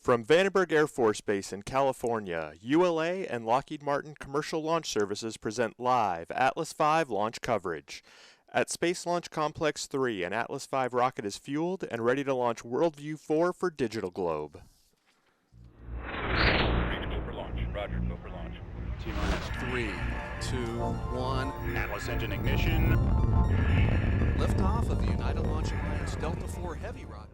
From Vandenberg Air Force Base in California, ULA and Lockheed Martin Commercial Launch Services present live Atlas V launch coverage. At Space Launch Complex 3, an Atlas V rocket is fueled and ready to launch WorldView-4 for Digital Globe. Ready to go for launch. Roger, go for launch. T-minus 3, 2, 1. Atlas engine ignition. Liftoff of the United Launch Alliance Delta IV Heavy rocket.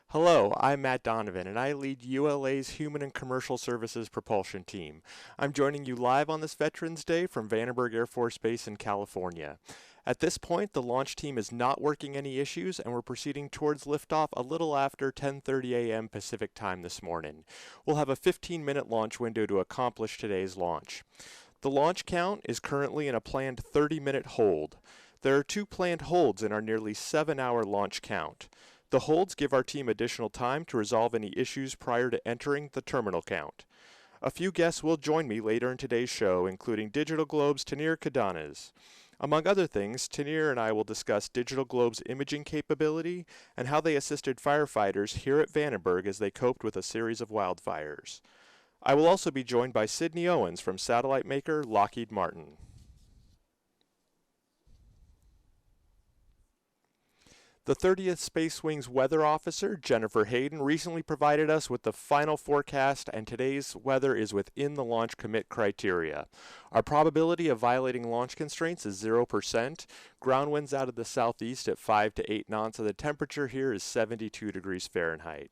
Hello, I'm Matt Donovan, and I lead ULA's Human and Commercial Services Propulsion Team. I'm joining you live on this Veterans Day from Vandenberg Air Force Base in California. At this point, the launch team is not working any issues, and we're proceeding towards liftoff a little after 10:30 a.m. Pacific time this morning. We'll have a 15-minute launch window to accomplish today's launch. The launch count is currently in a planned 30-minute hold. There are 2 planned holds in our nearly 7-hour launch count. The holds give our team additional time to resolve any issues prior to entering the terminal count. A few guests will join me later in today's show, including Digital Globe's Tanir Kadanes. Among other things, Tanir and I will discuss Digital Globe's imaging capability and how they assisted firefighters here at Vandenberg as they coped with a series of wildfires. I will also be joined by Sydney Owens from satellite maker Lockheed Martin. The 30th Space Wing's weather officer, Jennifer Hayden, recently provided us with the final forecast, and today's weather is within the launch commit criteria. Our probability of violating launch constraints is 0%, ground winds out of the southeast at 5 to 8 knots, and the temperature here is 72 degrees Fahrenheit.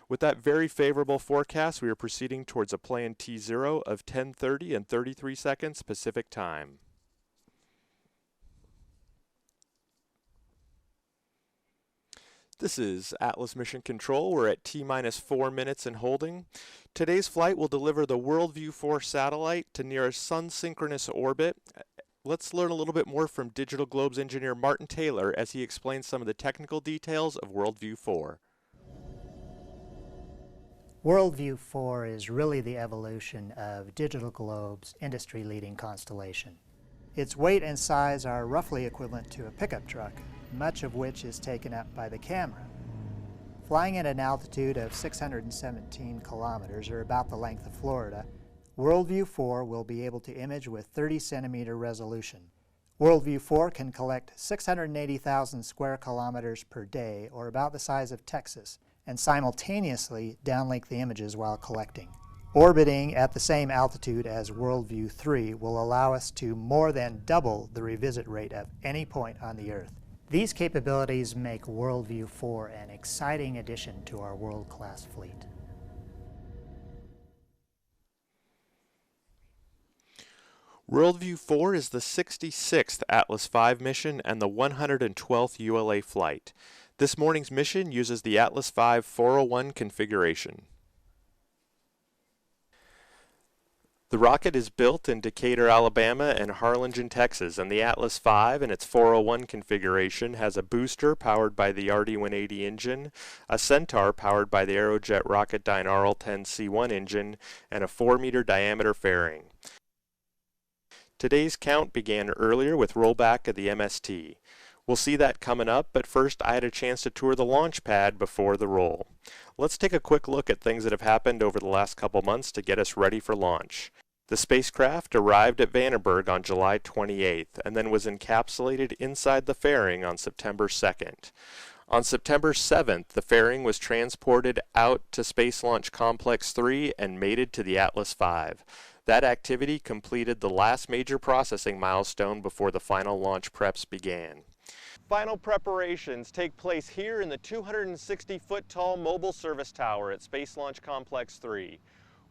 With that very favorable forecast, we are proceeding towards a planned T0 of 10:30 and 33 seconds Pacific time. This is Atlas Mission Control. We're at T-minus 4 minutes and holding. Today's flight will deliver the WorldView-4 satellite to near a sun-synchronous orbit. Let's learn a little bit more from Digital Globe's engineer Martin Taylor as he explains some of the technical details of WorldView-4. WorldView-4 is really the evolution of Digital Globe's industry-leading constellation. Its weight and size are roughly equivalent to a pickup truck, much of which is taken up by the camera. Flying at an altitude of 617 kilometers, or about the length of Florida, WorldView-4 will be able to image with 30 centimeter resolution. WorldView-4 can collect 680,000 square kilometers per day, or about the size of Texas, and simultaneously downlink the images while collecting. Orbiting at the same altitude as WorldView-3 will allow us to more than double the revisit rate of any point on the Earth. These capabilities make WorldView-4 an exciting addition to our world-class fleet. WorldView-4 is the 66th Atlas V mission and the 112th ULA flight. This morning's mission uses the Atlas V 401 configuration. The rocket is built in Decatur, Alabama and Harlingen, Texas, and the Atlas V in its 401 configuration has a booster powered by the RD-180 engine, a Centaur powered by the Aerojet Rocketdyne RL-10C1 engine, and a 4-meter diameter fairing. Today's count began earlier with rollback of the MST. We'll see that coming up, but first I had a chance to tour the launch pad before the roll. Let's take a quick look at things that have happened over the last couple months to get us ready for launch. The spacecraft arrived at Vandenberg on July 28th and then was encapsulated inside the fairing on September 2nd. On September 7th, the fairing was transported out to Space Launch Complex 3 and mated to the Atlas V. That activity completed the last major processing milestone before the final launch preps began. Final preparations take place here in the 260-foot-tall mobile service tower at Space Launch Complex 3.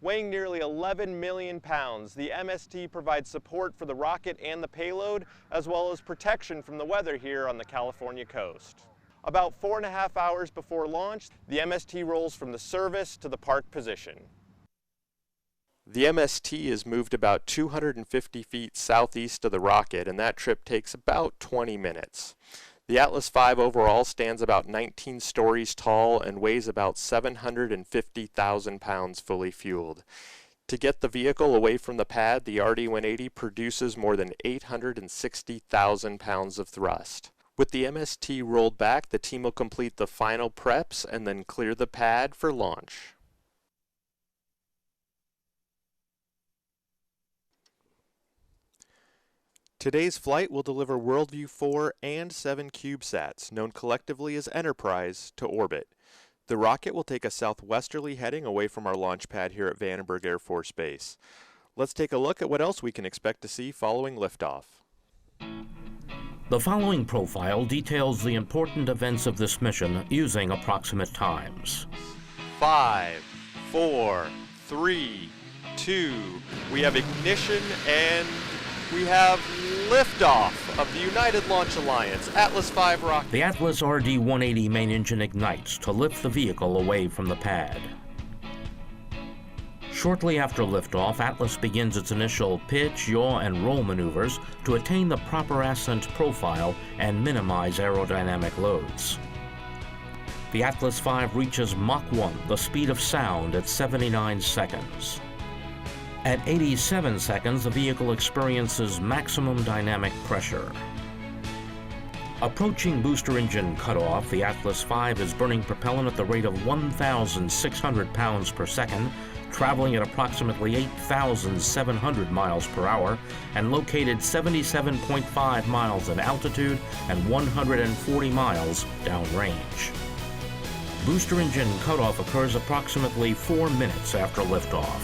Weighing nearly 11 million pounds, the MST provides support for the rocket and the payload, as well as protection from the weather here on the California coast. About 4.5 hours before launch, the MST rolls from the service to the park position. The MST is moved about 250 feet southeast of the rocket, and that trip takes about 20 minutes. The Atlas V overall stands about 19 stories tall and weighs about 750,000 pounds fully fueled. To get the vehicle away from the pad, the RD-180 produces more than 860,000 pounds of thrust. With the MST rolled back, the team will complete the final preps and then clear the pad for launch. Today's flight will deliver WorldView-4 and 7 CubeSats, known collectively as Enterprise, to orbit. The rocket will take a southwesterly heading away from our launch pad here at Vandenberg Air Force Base. Let's take a look at what else we can expect to see following liftoff. The following profile details the important events of this mission using approximate times. 5, 4, 3, 2, we have ignition and we have liftoff of the United Launch Alliance Atlas V rocket. The Atlas RD-180 main engine ignites to lift the vehicle away from the pad. Shortly after liftoff, Atlas begins its initial pitch, yaw, and roll maneuvers to attain the proper ascent profile and minimize aerodynamic loads. The Atlas V reaches Mach 1, the speed of sound, at 79 seconds. At 87 seconds, the vehicle experiences maximum dynamic pressure. Approaching booster engine cutoff, the Atlas V is burning propellant at the rate of 1,600 pounds per second, traveling at approximately 8,700 miles per hour, and located 77.5 miles in altitude and 140 miles downrange. Booster engine cutoff occurs approximately 4 minutes after liftoff.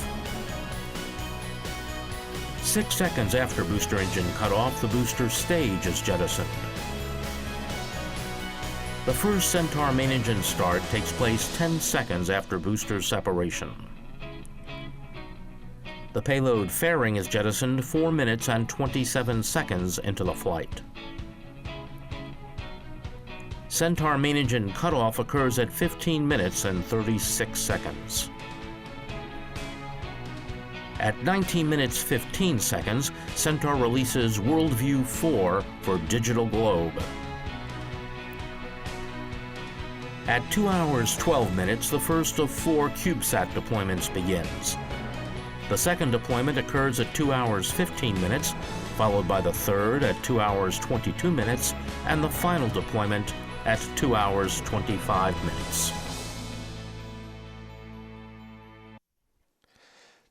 6 seconds after booster engine cutoff, the booster stage is jettisoned. The first Centaur main engine start takes place 10 seconds after booster separation. The payload fairing is jettisoned 4 minutes and 27 seconds into the flight. Centaur main engine cutoff occurs at 15 minutes and 36 seconds. At 19 minutes 15 seconds, Centaur releases WorldView-4 for digital globe. At 2 hours 12 minutes, the first of 4 CubeSat deployments begins. The second deployment occurs at 2 hours 15 minutes, followed by the third at 2 hours 22 minutes, and the final deployment at 2 hours 25 minutes.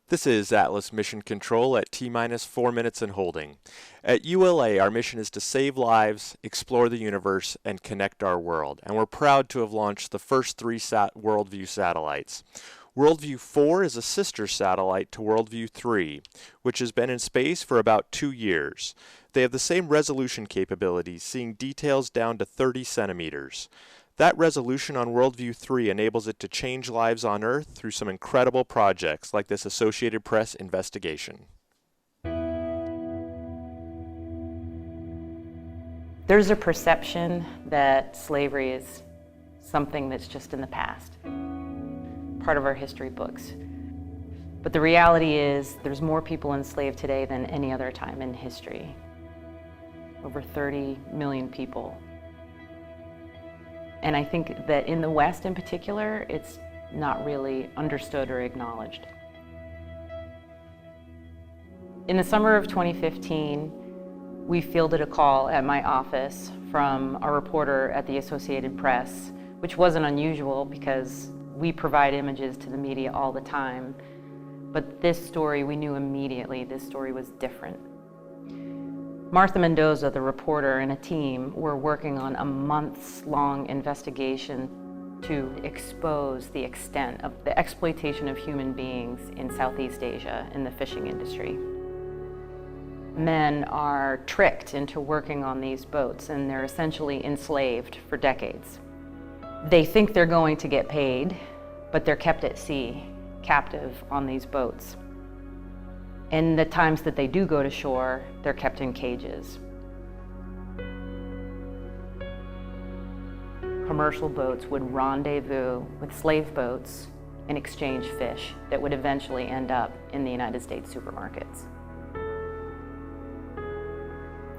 This is Atlas Mission Control at T-minus 4 minutes and holding. At ULA, our mission is to save lives, explore the universe, and connect our world. And we're proud to have launched the first 3 WorldView satellites. WorldView-4 is a sister satellite to WorldView-3, which has been in space for about 2 years. They have the same resolution capabilities, seeing details down to 30 centimeters. That resolution on WorldView-3 enables it to change lives on Earth through some incredible projects like this Associated Press investigation. There's a perception that slavery is something that's just in the past, part of our history books. But the reality is there's more people enslaved today than any other time in history. Over 30 million people. And I think that in the West in particular, it's not really understood or acknowledged. In the summer of 2015, we fielded a call at my office from a reporter at the Associated Press, which wasn't unusual because we provide images to the media all the time. But this story, we knew immediately this story was different. Martha Mendoza, the reporter, and a team were working on a months-long investigation to expose the extent of the exploitation of human beings in Southeast Asia in the fishing industry. Men are tricked into working on these boats, and they're essentially enslaved for decades. They think they're going to get paid, but they're kept at sea, captive on these boats. And the times that they do go to shore, they're kept in cages. Commercial boats would rendezvous with slave boats and exchange fish that would eventually end up in the United States supermarkets.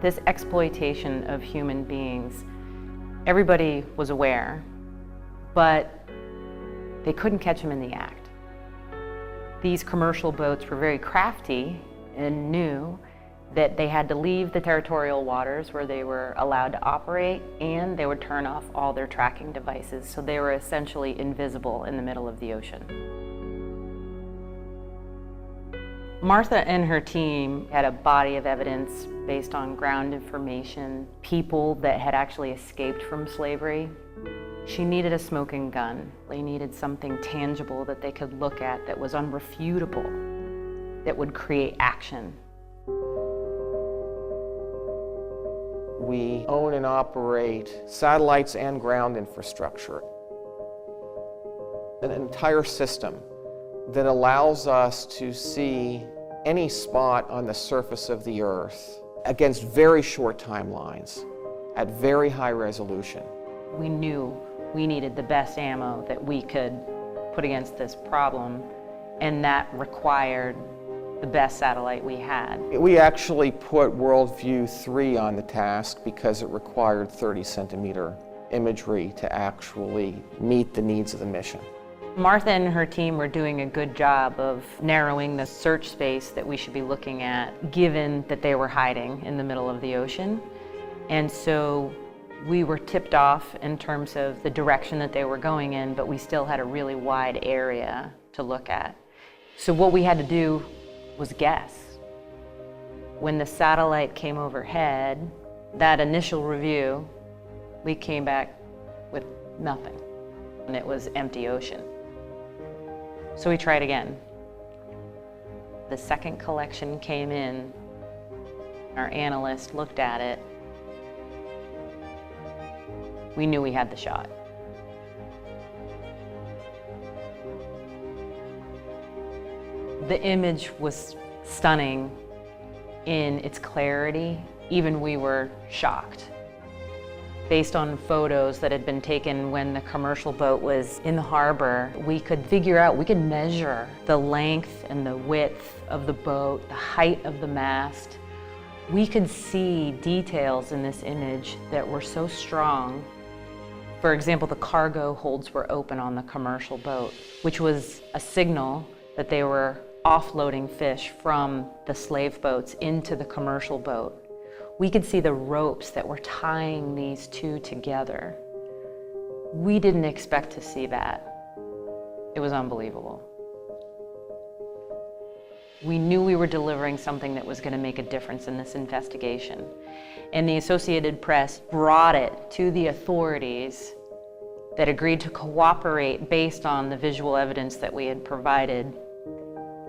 This exploitation of human beings, everybody was aware, but they couldn't catch them in the act. These commercial boats were very crafty and knew that they had to leave the territorial waters where they were allowed to operate, and they would turn off all their tracking devices, so they were essentially invisible in the middle of the ocean. Martha and her team had a body of evidence based on ground information, people that had actually escaped from slavery. She needed a smoking gun. They needed something tangible that they could look at that was unrefutable, that would create action. We own and operate satellites and ground infrastructure. An entire system that allows us to see any spot on the surface of the Earth against very short timelines at very high resolution. We knew we needed the best ammo that we could put against this problem, and that required the best satellite we had. We actually put WorldView-4 on the task because it required 30-centimeter imagery to actually meet the needs of the mission. Martha and her team were doing a good job of narrowing the search space that we should be looking at, given that they were hiding in the middle of the ocean. And so we were tipped off in terms of the direction that they were going in, but we still had a really wide area to look at. So what we had to do was guess. When the satellite came overhead, that initial review, we came back with nothing, and it was empty ocean. So we tried again. The second collection came in, our analyst looked at it. We knew we had the shot. The image was stunning in its clarity. Even we were shocked. Based on photos that had been taken when the commercial boat was in the harbor, we could figure out, we could measure the length and the width of the boat, the height of the mast. We could see details in this image that were so strong. For example, the cargo holds were open on the commercial boat, which was a signal that they were offloading fish from the slave boats into the commercial boat. We could see the ropes that were tying these two together. We didn't expect to see that. It was unbelievable. We knew we were delivering something that was going to make a difference in this investigation. And the Associated Press brought it to the authorities that agreed to cooperate based on the visual evidence that we had provided.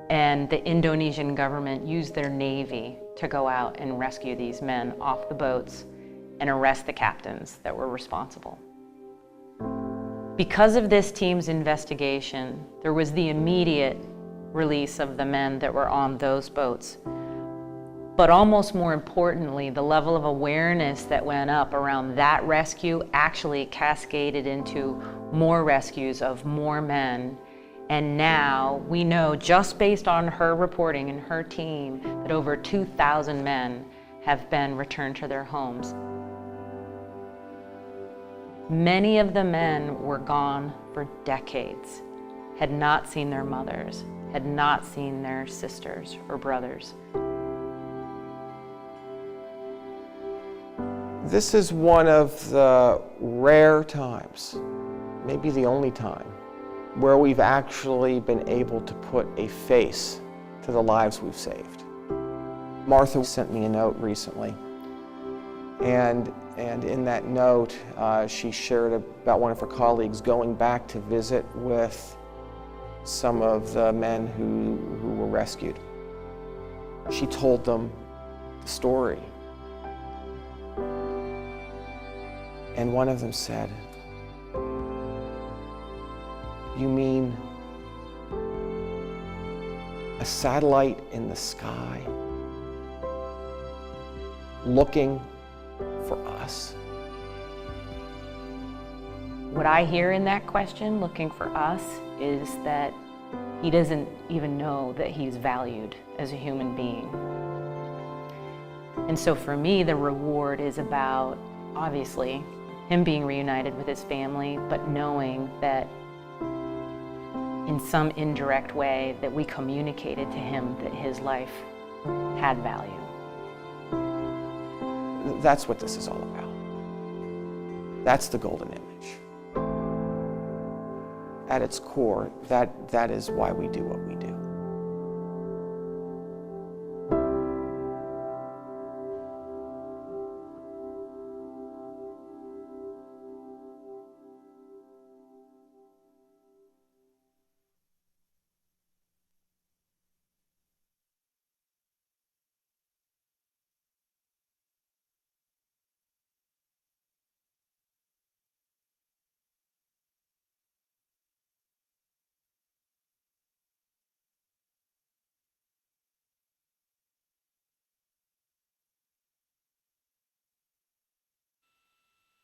And the Indonesian government used their navy to go out and rescue these men off the boats and arrest the captains that were responsible. Because of this team's investigation, there was the immediate release of the men that were on those boats. But almost more importantly, the level of awareness that went up around that rescue actually cascaded into more rescues of more men. And now we know, just based on her reporting and her team, that over 2,000 men have been returned to their homes. Many of the men were gone for decades, had not seen their mothers, had not seen their sisters or brothers. This is one of the rare times, maybe the only time, where we've actually been able to put a face to the lives we've saved. Martha sent me a note recently, and in that note she shared about one of her colleagues going back to visit with some of the men who were rescued. She told them the story, and one of them said, "You mean a satellite in the sky looking for us?" What I hear in that question, looking for us, is that he doesn't even know that he's valued as a human being. And so for me, the reward is about, obviously, him being reunited with his family, but knowing that in some indirect way that we communicated to him that his life had value. that's what this is all about. That's the golden image. At its core, that is why we do what we do.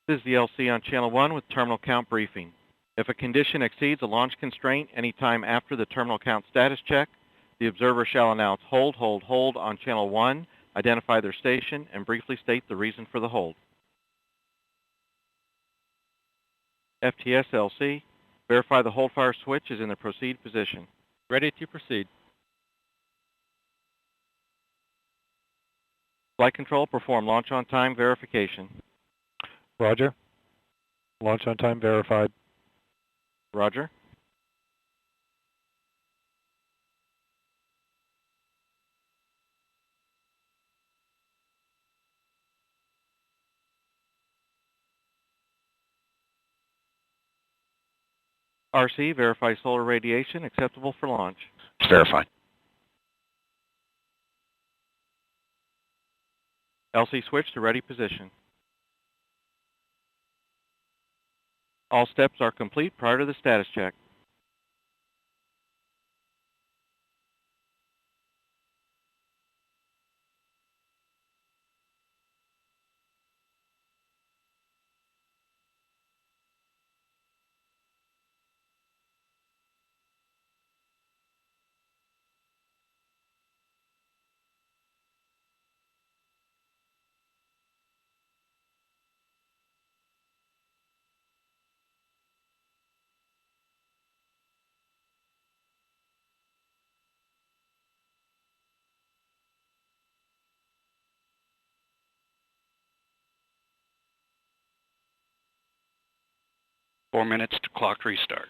This is the LC on Channel 1 with terminal count briefing. If a condition exceeds a launch constraint any time after the terminal count status check, the observer shall announce hold, hold, hold on Channel 1, identify their station, and briefly state the reason for the hold. FTS LC, verify the hold fire switch is in the proceed position. Ready to proceed. Flight control, perform launch on time verification. Roger. Launch on time verified. Roger. RC, verify solar radiation acceptable for launch. It's verified. LC switch to ready position. All steps are complete prior to the status check. Four minutes to clock restart.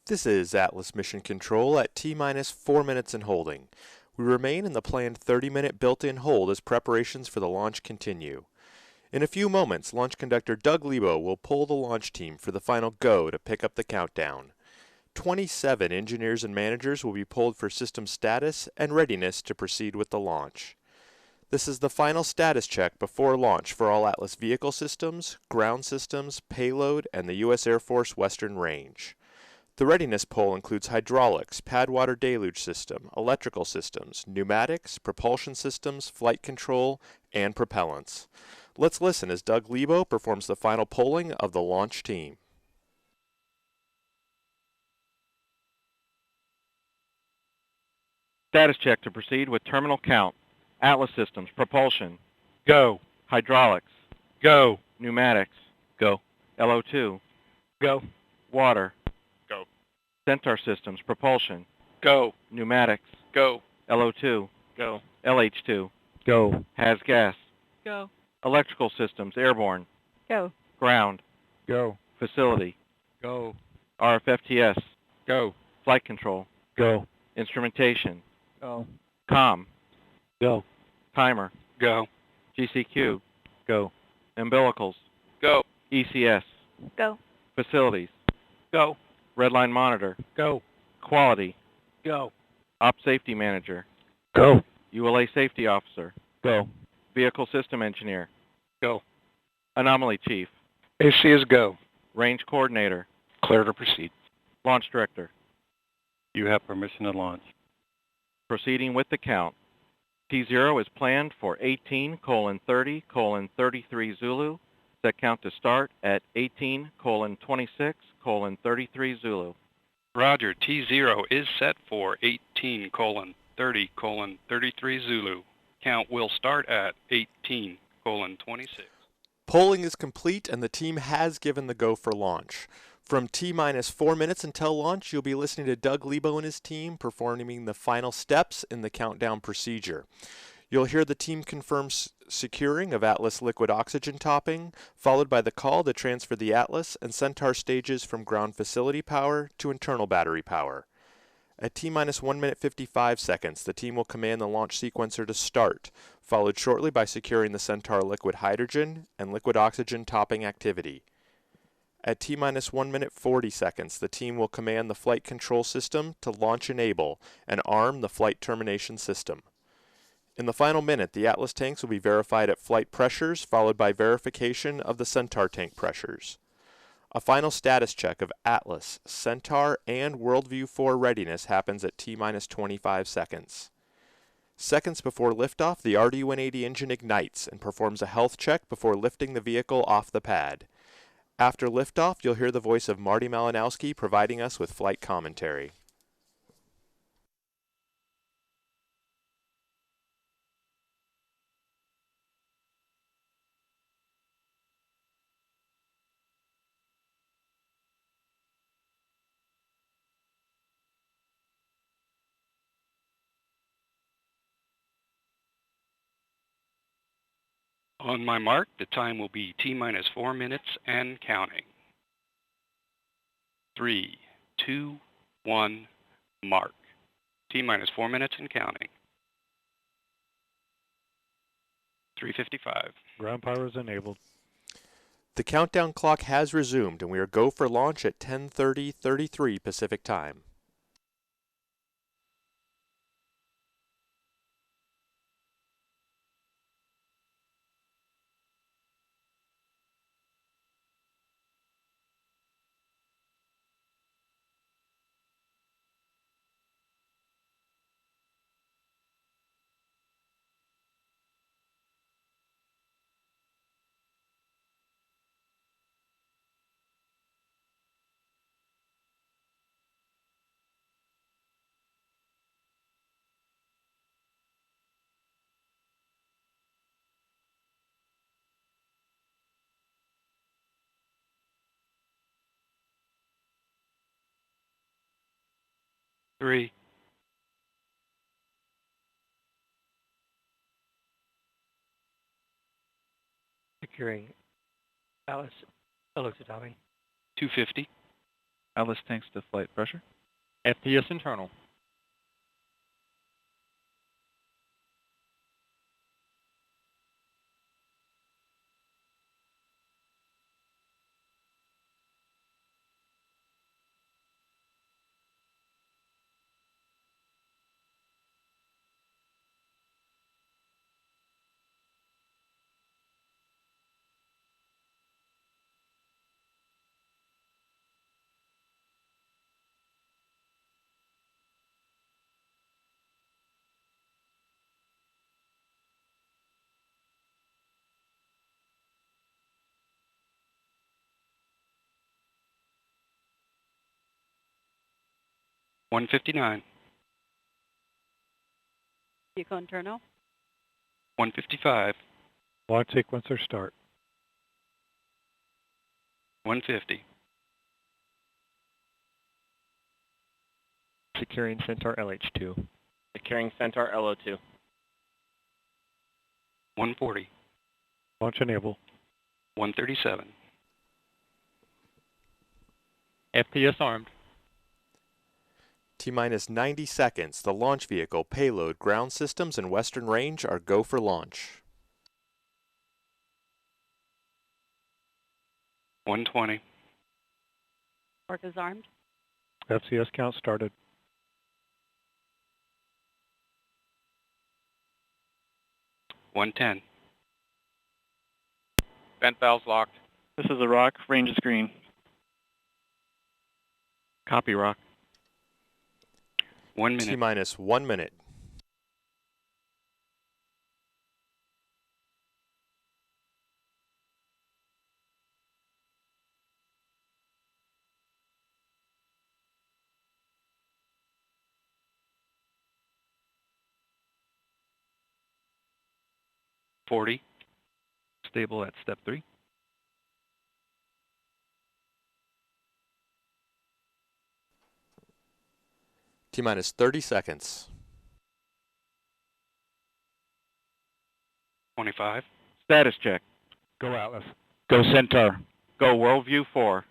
This is Atlas Mission Control at T-minus 4 minutes and holding. We remain in the planned 30-minute built-in hold as preparations for the launch continue. In a few moments, launch conductor Doug Lebo will pull the launch team for the final go to pick up the countdown. 27 engineers and managers will be pulled for system status and readiness to proceed with the launch. This is the final status check before launch for all Atlas vehicle systems, ground systems, payload, and the U.S. Air Force Western Range. The readiness poll includes hydraulics, pad water deluge system, electrical systems, pneumatics, propulsion systems, flight control, and propellants. Let's listen as Doug Lebo performs the final polling of the launch team. Status check to proceed with terminal count. Atlas systems, propulsion. Go. Hydraulics. Go. Pneumatics. Go. LO2. Go. Water. Go. Centaur systems, propulsion. Go. Pneumatics. Go. LO2. Go. LH2. Go. Has gas. Go. Electrical systems, airborne. Go. Ground. Go. Facility. Go. RFFTS. Go. Flight control. Go. Instrumentation. Go. COM. Go. Timer. Go. GCQ. Go. Umbilicals. Go. ECS. Go. Facilities. Go. Redline monitor. Go. Quality. Go. Op safety manager. Go. ULA safety officer. Go. Vehicle system engineer. Go. Anomaly chief. AC is go. Range coordinator. Clear to proceed. Launch director. You have permission to launch. Proceeding with the count. T0 is planned for 18:30:33 Zulu. Set count to start at 18:26:33 Zulu. Roger. T0 is set for 18:30:33 Zulu. Count will start at 18:26. Polling is complete and the team has given the go for launch. From T-minus 4 minutes until launch, you'll be listening to Doug Lebo and his team performing the final steps in the countdown procedure. You'll hear the team confirm securing of Atlas liquid oxygen topping, followed by the call to transfer the Atlas and Centaur stages from ground facility power to internal battery power. At T-minus 1 minute 55 seconds, the team will command the launch sequencer to start, followed shortly by securing the Centaur liquid hydrogen and liquid oxygen topping activity. At T-minus 1 minute 40 seconds, the team will command the flight control system to launch enable and arm the flight termination system. In the final minute, the Atlas tanks will be verified at flight pressures, followed by verification of the Centaur tank pressures. A final status check of Atlas, Centaur, and WorldView-4 readiness happens at T-minus 25 seconds. Seconds before liftoff, the RD-180 engine ignites and performs a health check before lifting the vehicle off the pad. After liftoff, you'll hear the voice of Marty Malinowski providing us with flight commentary. On my mark, the time will be T-minus 4 minutes and counting. 3, 2, 1, mark. T-minus 4 minutes and counting. 3:55. Ground power is enabled. The countdown clock has resumed, and we are go for launch at 10:33 Pacific Time. Three, Securing Atlas LO2 topping. 250. Atlas tanks to flight pressure. FPS internal. $159. Vehicle internal. $155. Launch sequencer start. $150. Securing Centaur LH2. Securing Centaur LO2. $140. Launch enable. $137. FPS armed. T-minus 90 seconds, the launch vehicle, payload, ground systems, and western range are go for launch. 120. Orca's armed. FCS count started. $110. Vent valves locked. This is a Rock. Range is green. Copy, Rock. 1 minute. T-minus 1 minute. $40. Stable at step 3. T-minus 30 seconds. 25. Status check. Go Atlas. Go Centaur. Go WorldView-4.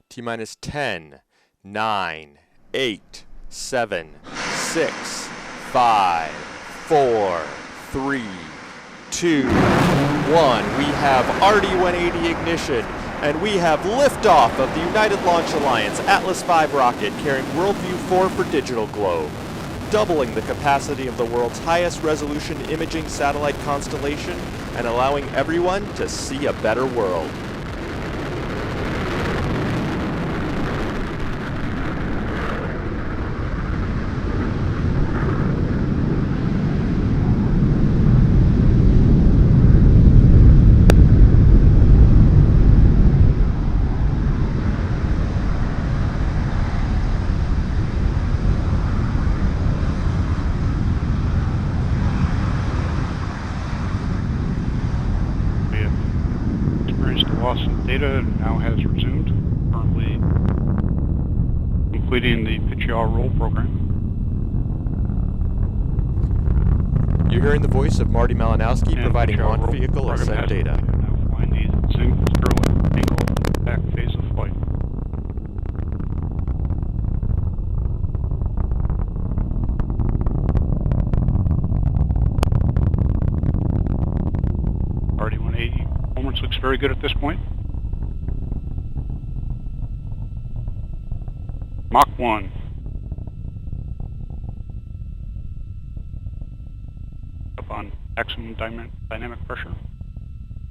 T-minus 10, 9, 8, 7, 6, 5, 4, 3, 2, 1. We have RD-180 ignition, and we have liftoff of the United Launch Alliance Atlas V rocket carrying WorldView-4 for Digital Globe, doubling the capacity of the world's highest resolution imaging satellite constellation and allowing everyone to see a better world. Loss of data now has resumed, currently completing the pitch yaw roll program. You're hearing the voice of Marty Malinowski And providing pitch yaw launch roll vehicle program ascent has data. been now flying the zero angle back phase of flight. RD-180 performance looks very good at this point. Mach 1. Up on maximum dynamic pressure.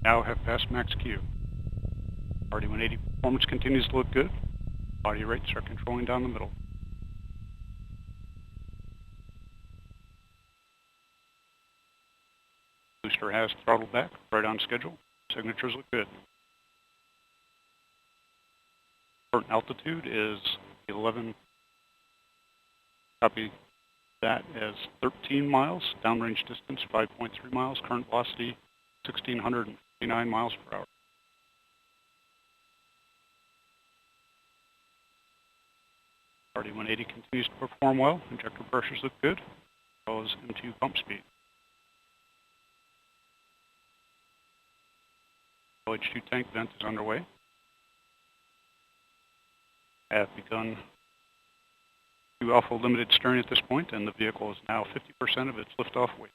Now have passed max Q. RD-180 performance continues to look good. Body rates are controlling down the middle. Booster has throttled back, right on schedule. Signatures look good. Current altitude is 11. Copy that as 13 miles. Downrange distance 5.3 miles. Current velocity 1,659 miles per hour. RD-180 continues to perform well. Injector pressures look good, as well as M2 pump speed. LH2 tank vent is underway. Have begun Q-alpha limited steering at this point, and the vehicle is now 50% of its liftoff weight.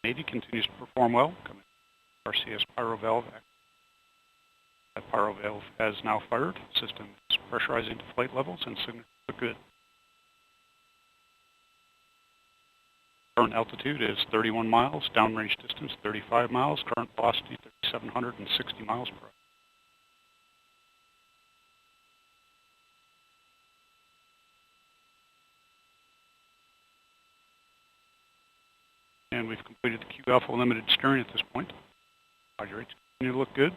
RD-180 continues to perform well. Coming RCS pyro valve. That pyro valve has now fired. System is pressurizing to flight levels, and signals look good. Current altitude is 31 miles, downrange distance 35 miles, current velocity 3,760 miles per hour. And we've completed the Q-alpha limited steering at this point. Body rates continue to look good.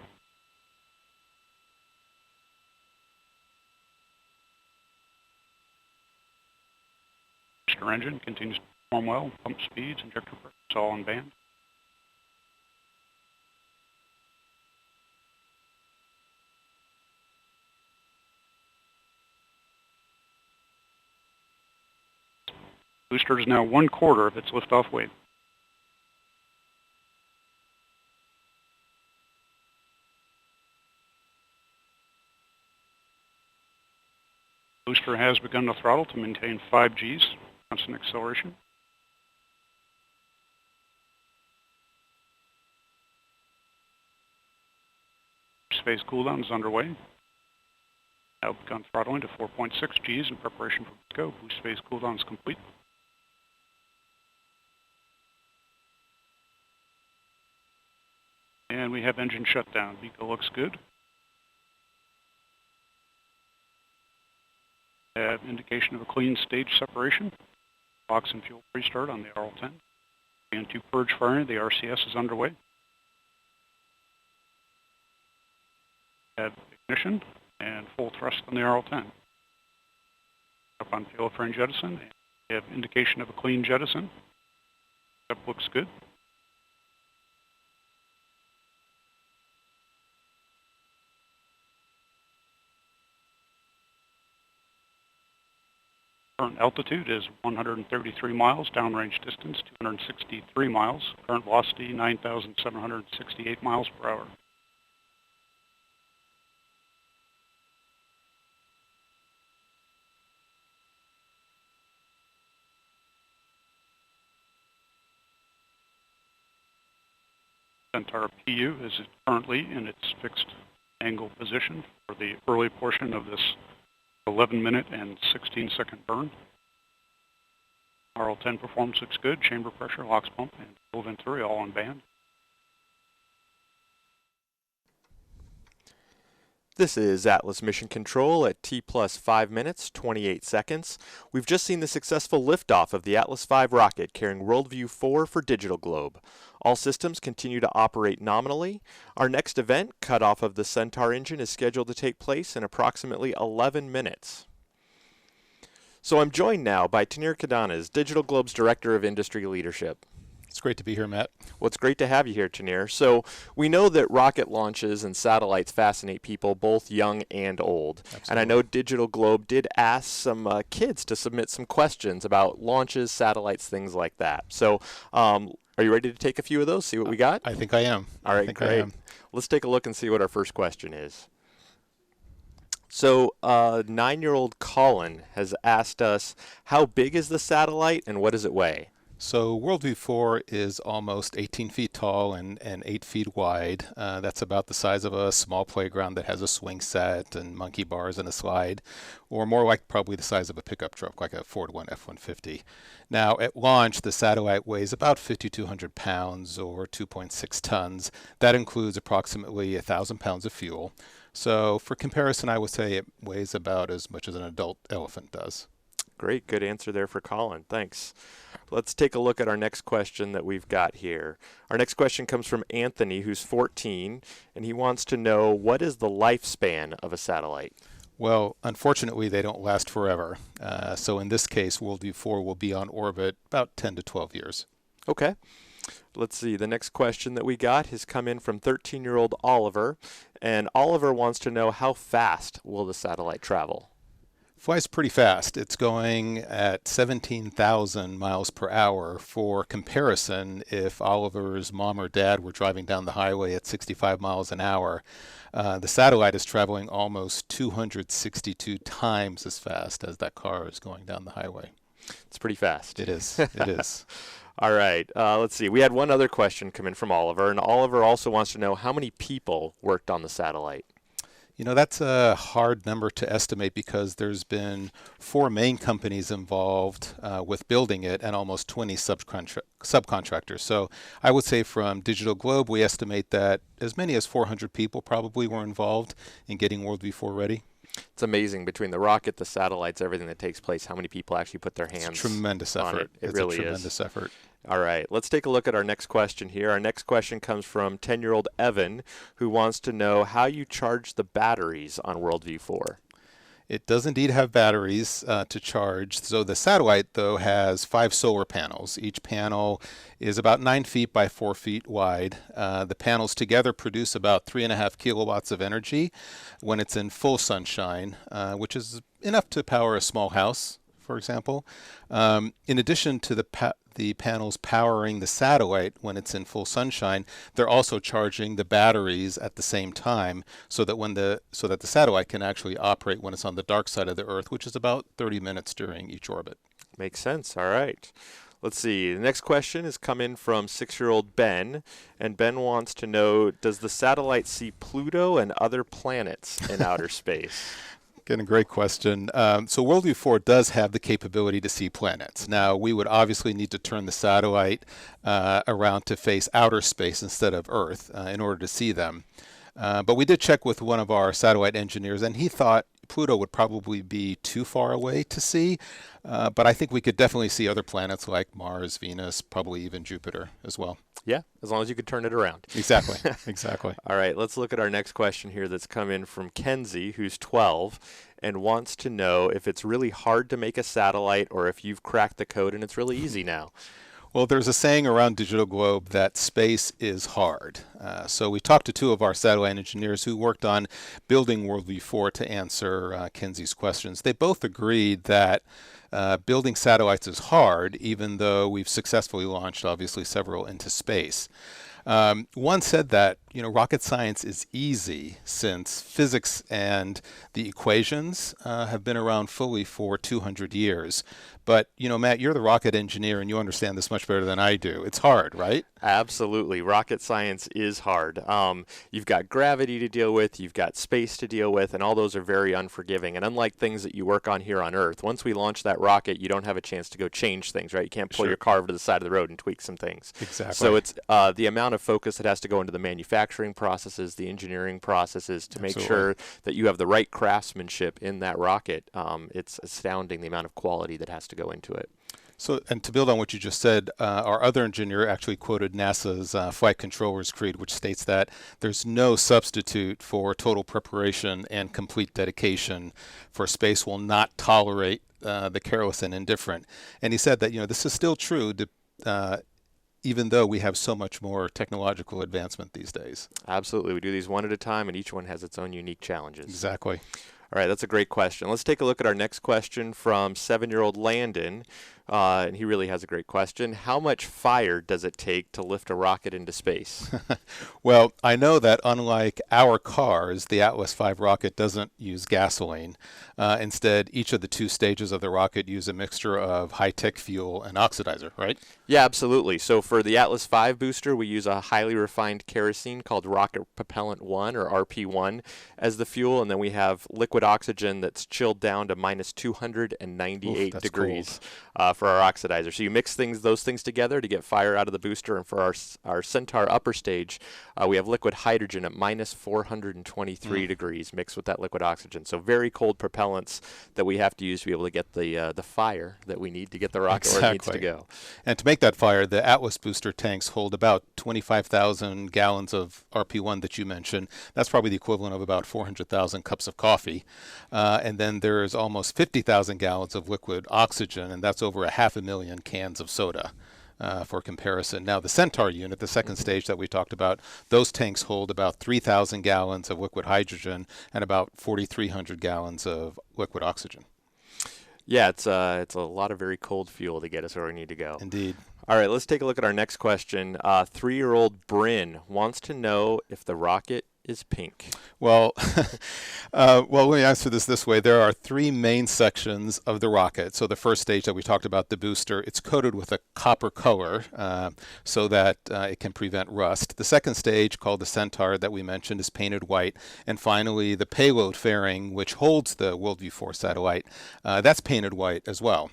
Booster engine continues to perform well. Pump speeds, injector pressure, it's all on band. Booster is now 1/4 of its liftoff weight. Booster has begun to throttle to maintain 5 Gs, constant acceleration. Phase cooldown is underway. Now begun throttling to 4.6 Gs in preparation for go. Boost phase cooldown is complete. And we have engine shutdown. Beagle looks good. Have indication of a clean stage separation. Box and fuel restart on the RL-10. And to purge firing, the RCS is underway. Have ignition and full thrust on the RL-10. Up on fuel frame jettison. We have indication of a clean jettison. That looks good. Current altitude is 133 miles, downrange distance 263 miles, current velocity 9,768 miles per hour. Centaur PU is currently in its fixed angle position for the early portion of this 11-minute and 16-second burn. RL-10 performance looks good. Chamber pressure, LOX pump, and fuel venturi all on band. This is Atlas Mission Control at T plus 5 minutes, 28 seconds. We've just seen the successful liftoff of the Atlas V rocket carrying WorldView-4 for Digital Globe. All systems continue to operate nominally. Our next event, cutoff of the Centaur engine, is scheduled to take place in approximately 11 minutes. So I'm joined now by Tanir Kadanas, Digital Globe's Director of Industry Leadership. It's great to be here, Matt. Well, it's great to have you here, Tanir. So we know that rocket launches and satellites fascinate people, both young and old. Absolutely. And I know Digital Globe did ask some kids to submit some questions about launches, satellites, things like that. So are you ready to take a few of those, see what we got? I think I am. All right, great. Let's take a look and see what our first question is. So 9-year-old Colin has asked us, how big is the satellite and what does it weigh? So WorldView-4 is almost 18 feet tall and 8 feet wide. That's about the size of a small playground that has a swing set and monkey bars and a slide, or more like probably the size of a pickup truck, like a Ford F-150. Now, at launch, the satellite weighs about 5,200 pounds or 2.6 tons. That includes approximately 1,000 pounds of fuel. So for comparison, I would say it weighs about as much as an adult elephant does. Great, good answer there for Colin. Thanks. Let's take a look at our next question that we've got here. Our next question comes from Anthony, who's 14, and he wants to know, what is the lifespan of a satellite? Well, unfortunately, they don't last forever. So in this case, WorldView-4 will be on orbit about 10 to 12 years. Okay. Let's see. The next question that we got has come in from 13-year-old Oliver, and Oliver wants to know, how fast will the satellite travel? Flies pretty fast. It's going at 17,000 miles per hour. For comparison, if Oliver's mom or dad were driving down the highway at 65 miles an hour, the satellite is traveling almost 262 times as fast as that car is going down the highway. It's pretty fast. It is. It is. All right. Let's see. We had one other question come in from Oliver, and Oliver also wants to know how many people worked on the satellite. You know, that's a hard number to estimate because there's been 4 main companies involved with building it and almost 20 subcontractors. So I would say from Digital Globe, we estimate that as many as 400 people probably were involved in getting WorldView-4 ready. It's amazing, between the rocket, the satellites, everything that takes place, how many people actually put their hands on it. It's a tremendous effort. It really is. It's a tremendous effort. All right, let's take a look at our next question here. Our next question comes from 10-year-old Evan, who wants to know how you charge the batteries on WorldView-4. It does indeed have batteries to charge. So the satellite, though, has 5 solar panels. Each panel is about 9 feet by 4 feet wide. The panels together produce about 3.5 kilowatts of energy when it's in full sunshine, which is enough to power a small house, for example. In addition to the panels powering the satellite when it's in full sunshine, they're also charging the batteries at the same time so that the satellite can actually operate when it's on the dark side of the Earth, which is about 30 minutes during each orbit. Makes sense. All right. Let's see. The next question has come in from 6-year-old Ben, and Ben wants to know, does the satellite see Pluto and other planets in outer space? Again, a great question. So WorldView-4 does have the capability to see planets. Now, we would obviously need to turn the satellite around to face outer space instead of Earth in order to see them. But we did check with one of our satellite engineers, and he thought Pluto would probably be too far away to see, but I think we could definitely see other planets like Mars, Venus, probably even Jupiter as well. Yeah, as long as you could turn it around. Exactly, exactly. All right, let's look at our next question here that's come in from Kenzie, who's 12, and wants to know if it's really hard to make a satellite or if you've cracked the code and it's really easy now. Well, there's a saying around Digital Globe that space is hard. So we talked to two of our satellite engineers who worked on building WorldView-4 to answer Kenzie's questions. They both agreed that building satellites is hard, even though we've successfully launched, obviously, several into space. One said that, rocket science is easy since physics and the equations have been around fully for 200 years. But, Matt, you're the rocket engineer and you understand this much better than I do. It's hard, right? Absolutely. Rocket science is hard. You've got gravity to deal with, you've got space to deal with, and all those are very unforgiving. And unlike things that you work on here on Earth, once we launch that rocket, you don't have a chance to go change things, right? You can't pull your car over to the side of the road and tweak some things. Exactly. So it's the amount of focus that has to go into the manufacturing processes, the engineering processes to make sure that you have the right craftsmanship in that rocket. It's astounding the amount of quality that has to go into it. So, and to build on what you just said, our other engineer actually quoted NASA's Flight Controller's Creed, which states that there's no substitute for total preparation and complete dedication, for space will not tolerate the careless and indifferent. And he said that, this is still true, even though we have so much more technological advancement these days. Absolutely. We do these one at a time, and each one has its own unique challenges. Exactly. All right, that's a great question. Let's take a look at our next question from 7-year-old Landon, and he really has a great question. How much fire does it take to lift a rocket into space? Well, I know that unlike our cars, the Atlas V rocket doesn't use gasoline. Instead, each of the two stages of the rocket use a mixture of high-tech fuel and oxidizer, right? Yeah, absolutely. So for the Atlas V booster, we use a highly refined kerosene called Rocket Propellant 1, or RP1, as the fuel, and then we have liquid oxygen that's chilled down to minus 298 degrees for our oxidizer. So you mix those things together to get fire out of the booster, and for our Centaur upper stage, we have liquid hydrogen at minus 423 degrees mixed with that liquid oxygen. So very cold propellants that we have to use to be able to get the fire that we need to get the rocket where it needs to go. And to make that fire, the Atlas booster tanks hold about 25,000 gallons of RP1 that you mentioned. That's probably the equivalent of about 400,000 cups of coffee. And then there's almost 50,000 gallons of liquid oxygen, and that's over 500,000 cans of soda. For comparison. Now, the Centaur unit, the second stage that we talked about, those tanks hold about 3,000 gallons of liquid hydrogen and about 4,300 gallons of liquid oxygen. Yeah, it's a lot of very cold fuel to get us where we need to go. Indeed. All right, let's take a look at our next question. 3-year-old Bryn wants to know if the rocket is pink. Well, let me answer this way. There are three main sections of the rocket. So the first stage that we talked about, the booster, it's coated with a copper color so that it can prevent rust. The second stage, called the Centaur that we mentioned, is painted white. And finally, the payload fairing, which holds the WorldView-4 satellite, that's painted white as well.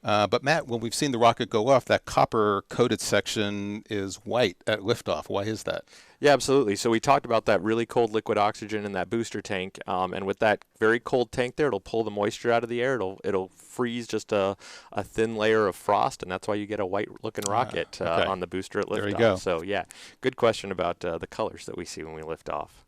But Matt, when we've seen the rocket go off, that copper-coated section is white at liftoff. Why is that? Yeah, absolutely. So we talked about that really cold liquid oxygen in that booster tank, and with that very cold tank there, it'll pull the moisture out of the air. It'll freeze just a thin layer of frost, and that's why you get a white-looking rocket on the booster at liftoff. There you go. So yeah, good question about the colors that we see when we lift off.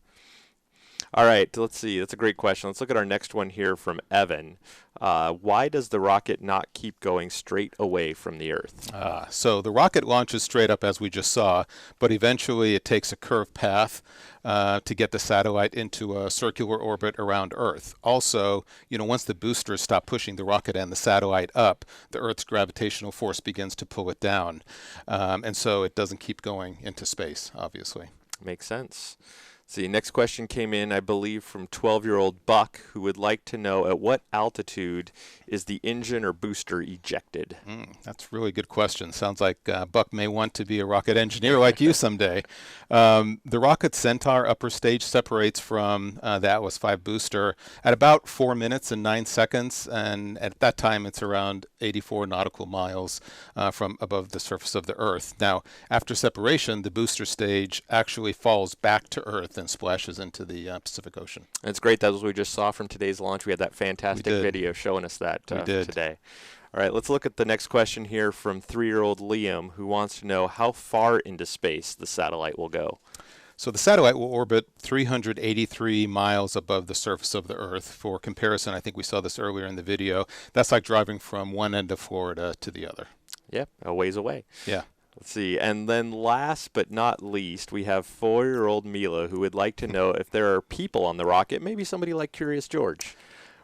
All right, let's see. That's a great question. Let's look at our next one here from Evan. Why does the rocket not keep going straight away from the Earth? So the rocket launches straight up, as we just saw, but eventually it takes a curved path to get the satellite into a circular orbit around Earth. Also, once the boosters stop pushing the rocket and the satellite up, the Earth's gravitational force begins to pull it down. And so it doesn't keep going into space, obviously. Makes sense. See, next question came in, I believe, from 12-year-old Buck, who would like to know at what altitude is the engine or booster ejected? That's a really good question. Sounds like Buck may want to be a rocket engineer like you someday. The rocket Centaur upper stage separates from the Atlas V booster at about 4 minutes and 9 seconds, and at that time it's around 84 nautical miles from above the surface of the Earth. Now, after separation, the booster stage actually falls back to Earth Earth and splashes into the Pacific Ocean. And it's great. That was what we just saw from today's launch. We had that fantastic video showing us that today. All right, let's look at the next question here from 3-year-old Liam, who wants to know how far into space the satellite will go. So the satellite will orbit 383 miles above the surface of the Earth. For comparison, I think we saw this earlier in the video. That's like driving from one end of Florida to the other. Yep, a ways away. Yeah. Let's see. And then last but not least, we have 4-year-old Mila, who would like to know if there are people on the rocket, maybe somebody like Curious George.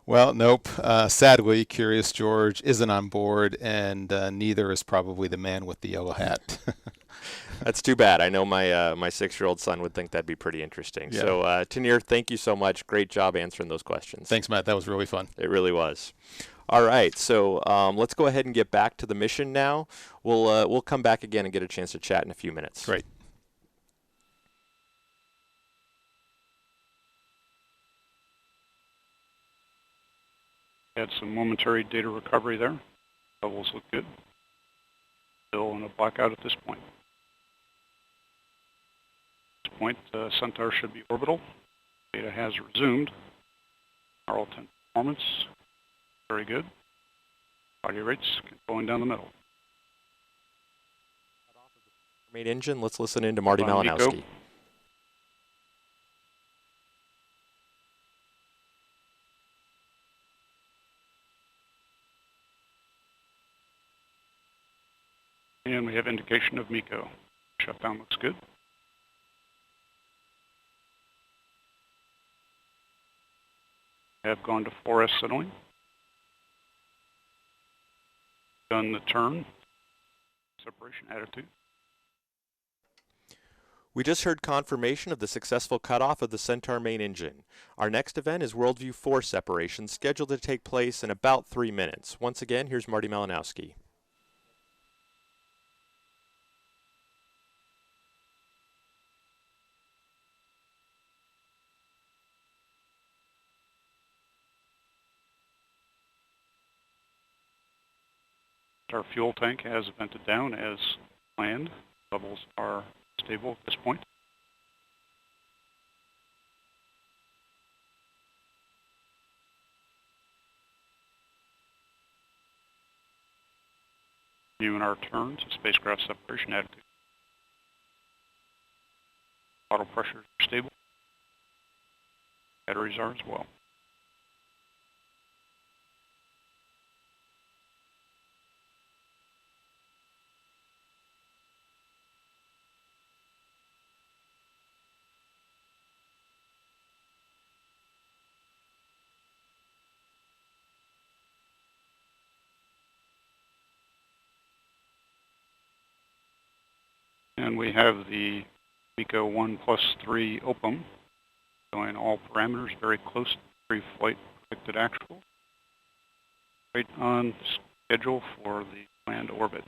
Well, nope. Sadly, Curious George isn't on board, and neither is probably the man with the yellow hat. That's too bad. I know my my 6-year-old son would think that'd be pretty interesting. Yeah. So, Tanir, thank you so much. Great job answering those questions. Thanks, Matt. That was really fun. It really was. All right, so let's go ahead and get back to the mission now. We'll come back again and get a chance to chat in a few minutes. Great. Had some momentary data recovery there. Levels look good. Still in a blackout at this point. At this point, Centaur should be orbital. Data has resumed. RL-10 performance, very good. Audio rates going down the middle. Main engine, let's listen in to Marty On Malinowski. MECO. And we have indication of MECO. Shutdown looks good. Have gone to 4S settling. Done the turn. Separation attitude. We just heard confirmation of the successful cutoff of the Centaur main engine. Our next event is WorldView-4 separation, scheduled to take place in about 3 minutes. Once again, here's Marty Malinowski. Our fuel tank has vented down as planned. Levels are stable at this point. Continuing our turn to spacecraft separation attitude. Auto pressures are stable. Batteries are as well. And we have the MECO 1+3 OPM showing all parameters very close to pre-flight predicted actual. Right on schedule for the planned orbit.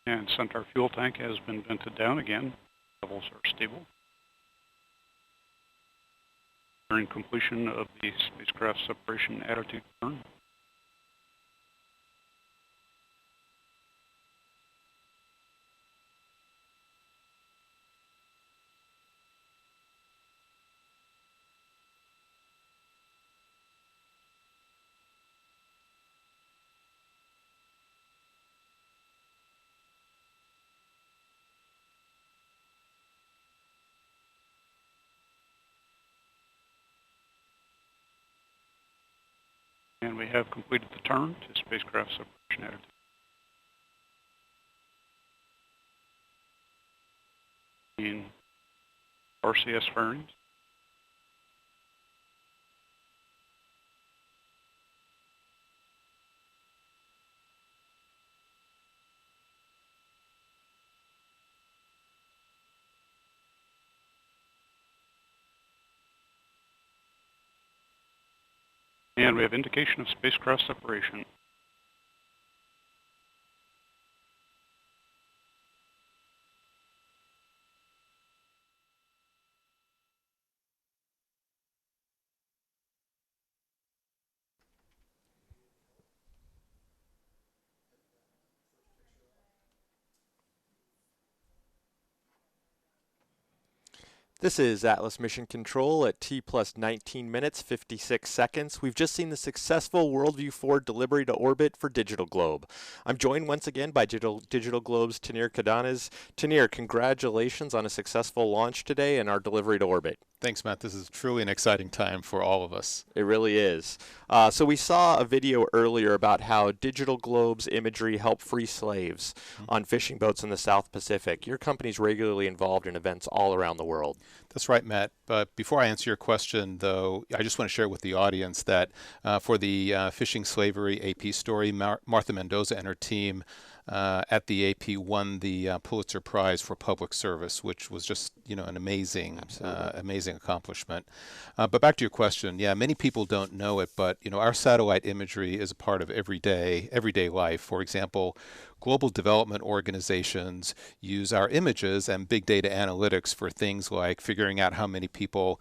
And Centaur fuel tank has been vented down again. Levels are stable. During completion of the spacecraft separation attitude turn. And we have completed the turn to spacecraft separation attitude. RCS fairings. And we have indication of spacecraft separation. This is Atlas Mission Control at T plus 19 minutes, 56 seconds. We've just seen the successful WorldView-4 delivery to orbit for Digital Globe. I'm joined once again by Digital Globe's Tanir Kadanes. Tanir, congratulations on a successful launch today and our delivery to orbit. Thanks, Matt. This is truly an exciting time for all of us. It really is. So we saw a video earlier about how Digital Globe's imagery helped free slaves on fishing boats in the South Pacific. Your company's regularly involved in events all around the world. That's right, Matt. But before I answer your question, though, I just want to share with the audience that for the fishing slavery AP story, Martha Mendoza and her team at the AP won the Pulitzer Prize for public service, which was just, an amazing accomplishment. But back to your question, yeah, many people don't know it, but our satellite imagery is a part of everyday life. For example, global development organizations use our images and big data analytics for things like figuring out how many people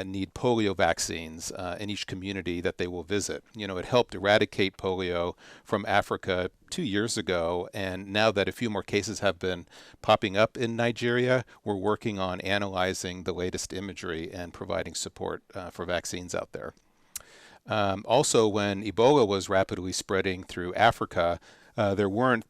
need polio vaccines in each community that they will visit. It helped eradicate polio from Africa 2 years ago, and now that a few more cases have been popping up in Nigeria, we're working on analyzing the latest imagery and providing support for vaccines out there. Also, when Ebola was rapidly spreading through Africa, there weren't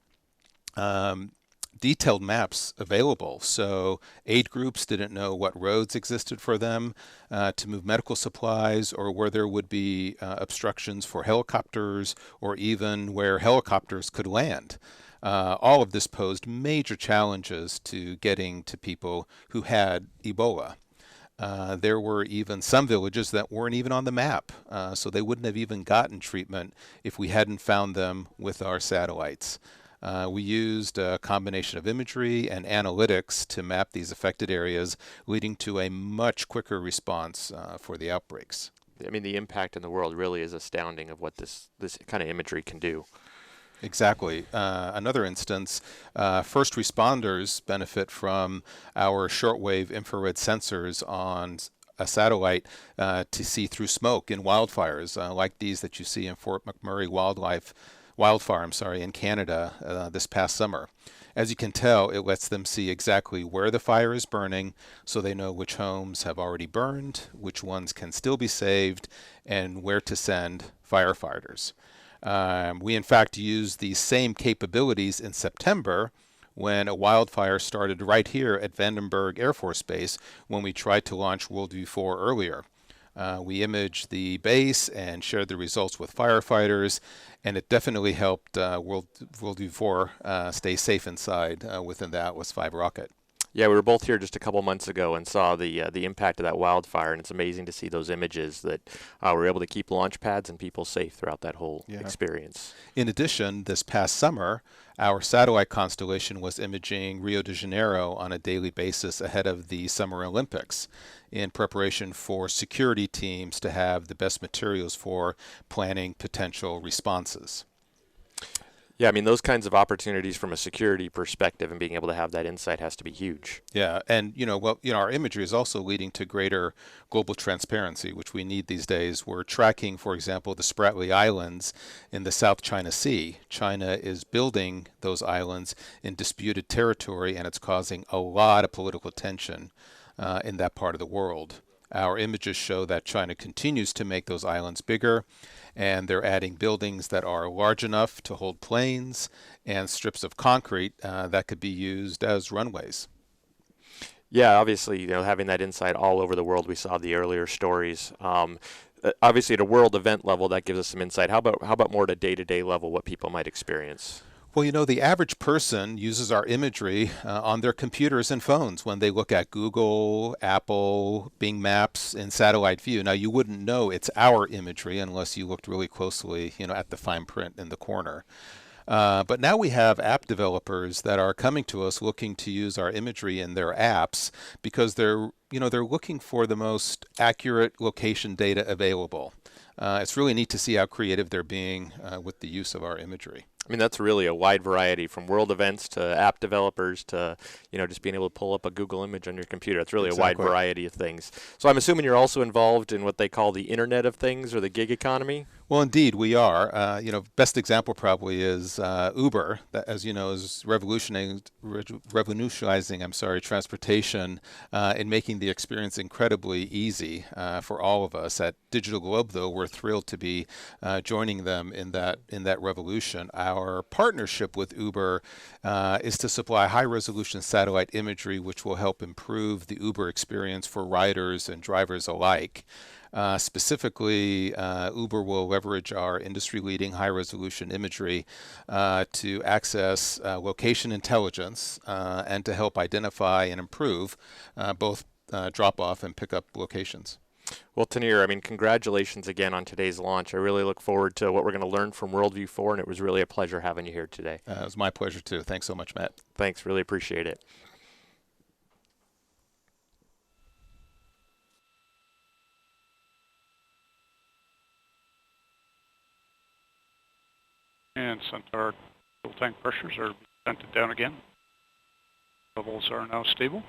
detailed maps available, so aid groups didn't know what roads existed for them to move medical supplies, or where there would be obstructions for helicopters, or even where helicopters could land. All of this posed major challenges to getting to people who had Ebola. There were even some villages that weren't even on the map, so they wouldn't have even gotten treatment if we hadn't found them with our satellites. We used a combination of imagery and analytics to map these affected areas, leading to a much quicker response for the outbreaks. I mean, the impact in the world really is astounding of what this kind of imagery can do. Exactly. Another instance, first responders benefit from our shortwave infrared sensors on a satellite to see through smoke in wildfires, like these that you see in Fort McMurray wildfire in Canada this past summer. As you can tell, it lets them see exactly where the fire is burning, so they know which homes have already burned, which ones can still be saved, and where to send firefighters. We in fact used these same capabilities in September when a wildfire started right here at Vandenberg Air Force Base when we tried to launch WorldView-4 earlier. We imaged the base and shared the results with firefighters, and it definitely helped WorldView-4 stay safe inside within the Atlas V rocket. Yeah, we were both here just a couple months ago and saw the impact of that wildfire, and it's amazing to see those images that we're able to keep launch pads and people safe throughout that whole experience. In addition, this past summer, our satellite constellation was imaging Rio de Janeiro on a daily basis ahead of the Summer Olympics in preparation for security teams to have the best materials for planning potential responses. Yeah, I mean, those kinds of opportunities from a security perspective and being able to have that insight has to be huge. Yeah, and our imagery is also leading to greater global transparency, which we need these days. We're tracking, for example, the Spratly Islands in the South China Sea. China is building those islands in disputed territory, and it's causing a lot of political tension in that part of the world. Our images show that China continues to make those islands bigger, and they're adding buildings that are large enough to hold planes and strips of concrete that could be used as runways. Yeah, obviously, having that insight all over the world, we saw the earlier stories. Obviously, at a world event level, that gives us some insight. How about more at a day-to-day level, what people might experience? Well, you know, the average person uses our imagery on their computers and phones when they look at Google, Apple, Bing Maps, and satellite view. Now, you wouldn't know it's our imagery unless you looked really closely, you know, at the fine print in the corner. But now we have app developers that are coming to us looking to use our imagery in their apps because they're looking for the most accurate location data available. It's really neat to see how creative they're being with the use of our imagery. I mean, that's really a wide variety from world events to app developers to, just being able to pull up a Google image on your computer. It's really a wide variety of things. So I'm assuming you're also involved in what they call the Internet of Things or the gig economy? Well, indeed, we are. Best example probably is Uber, that, as you know, is revolutionizing transportation and making the experience incredibly easy for all of us. At Digital Globe, though, we're thrilled to be joining them in that revolution. Our partnership with Uber is to supply high-resolution satellite imagery, which will help improve the Uber experience for riders and drivers alike. Specifically, Uber will leverage our industry-leading high-resolution imagery to access location intelligence and to help identify and improve both drop-off and pick-up locations. Well, Tanir, I mean, congratulations again on today's launch. I really look forward to what we're going to learn from WorldView-4, and it was really a pleasure having you here today. It was my pleasure, too. Thanks so much, Matt. Thanks. Really appreciate it. And Centaur fuel tank pressures are vented down again. Levels are now stable.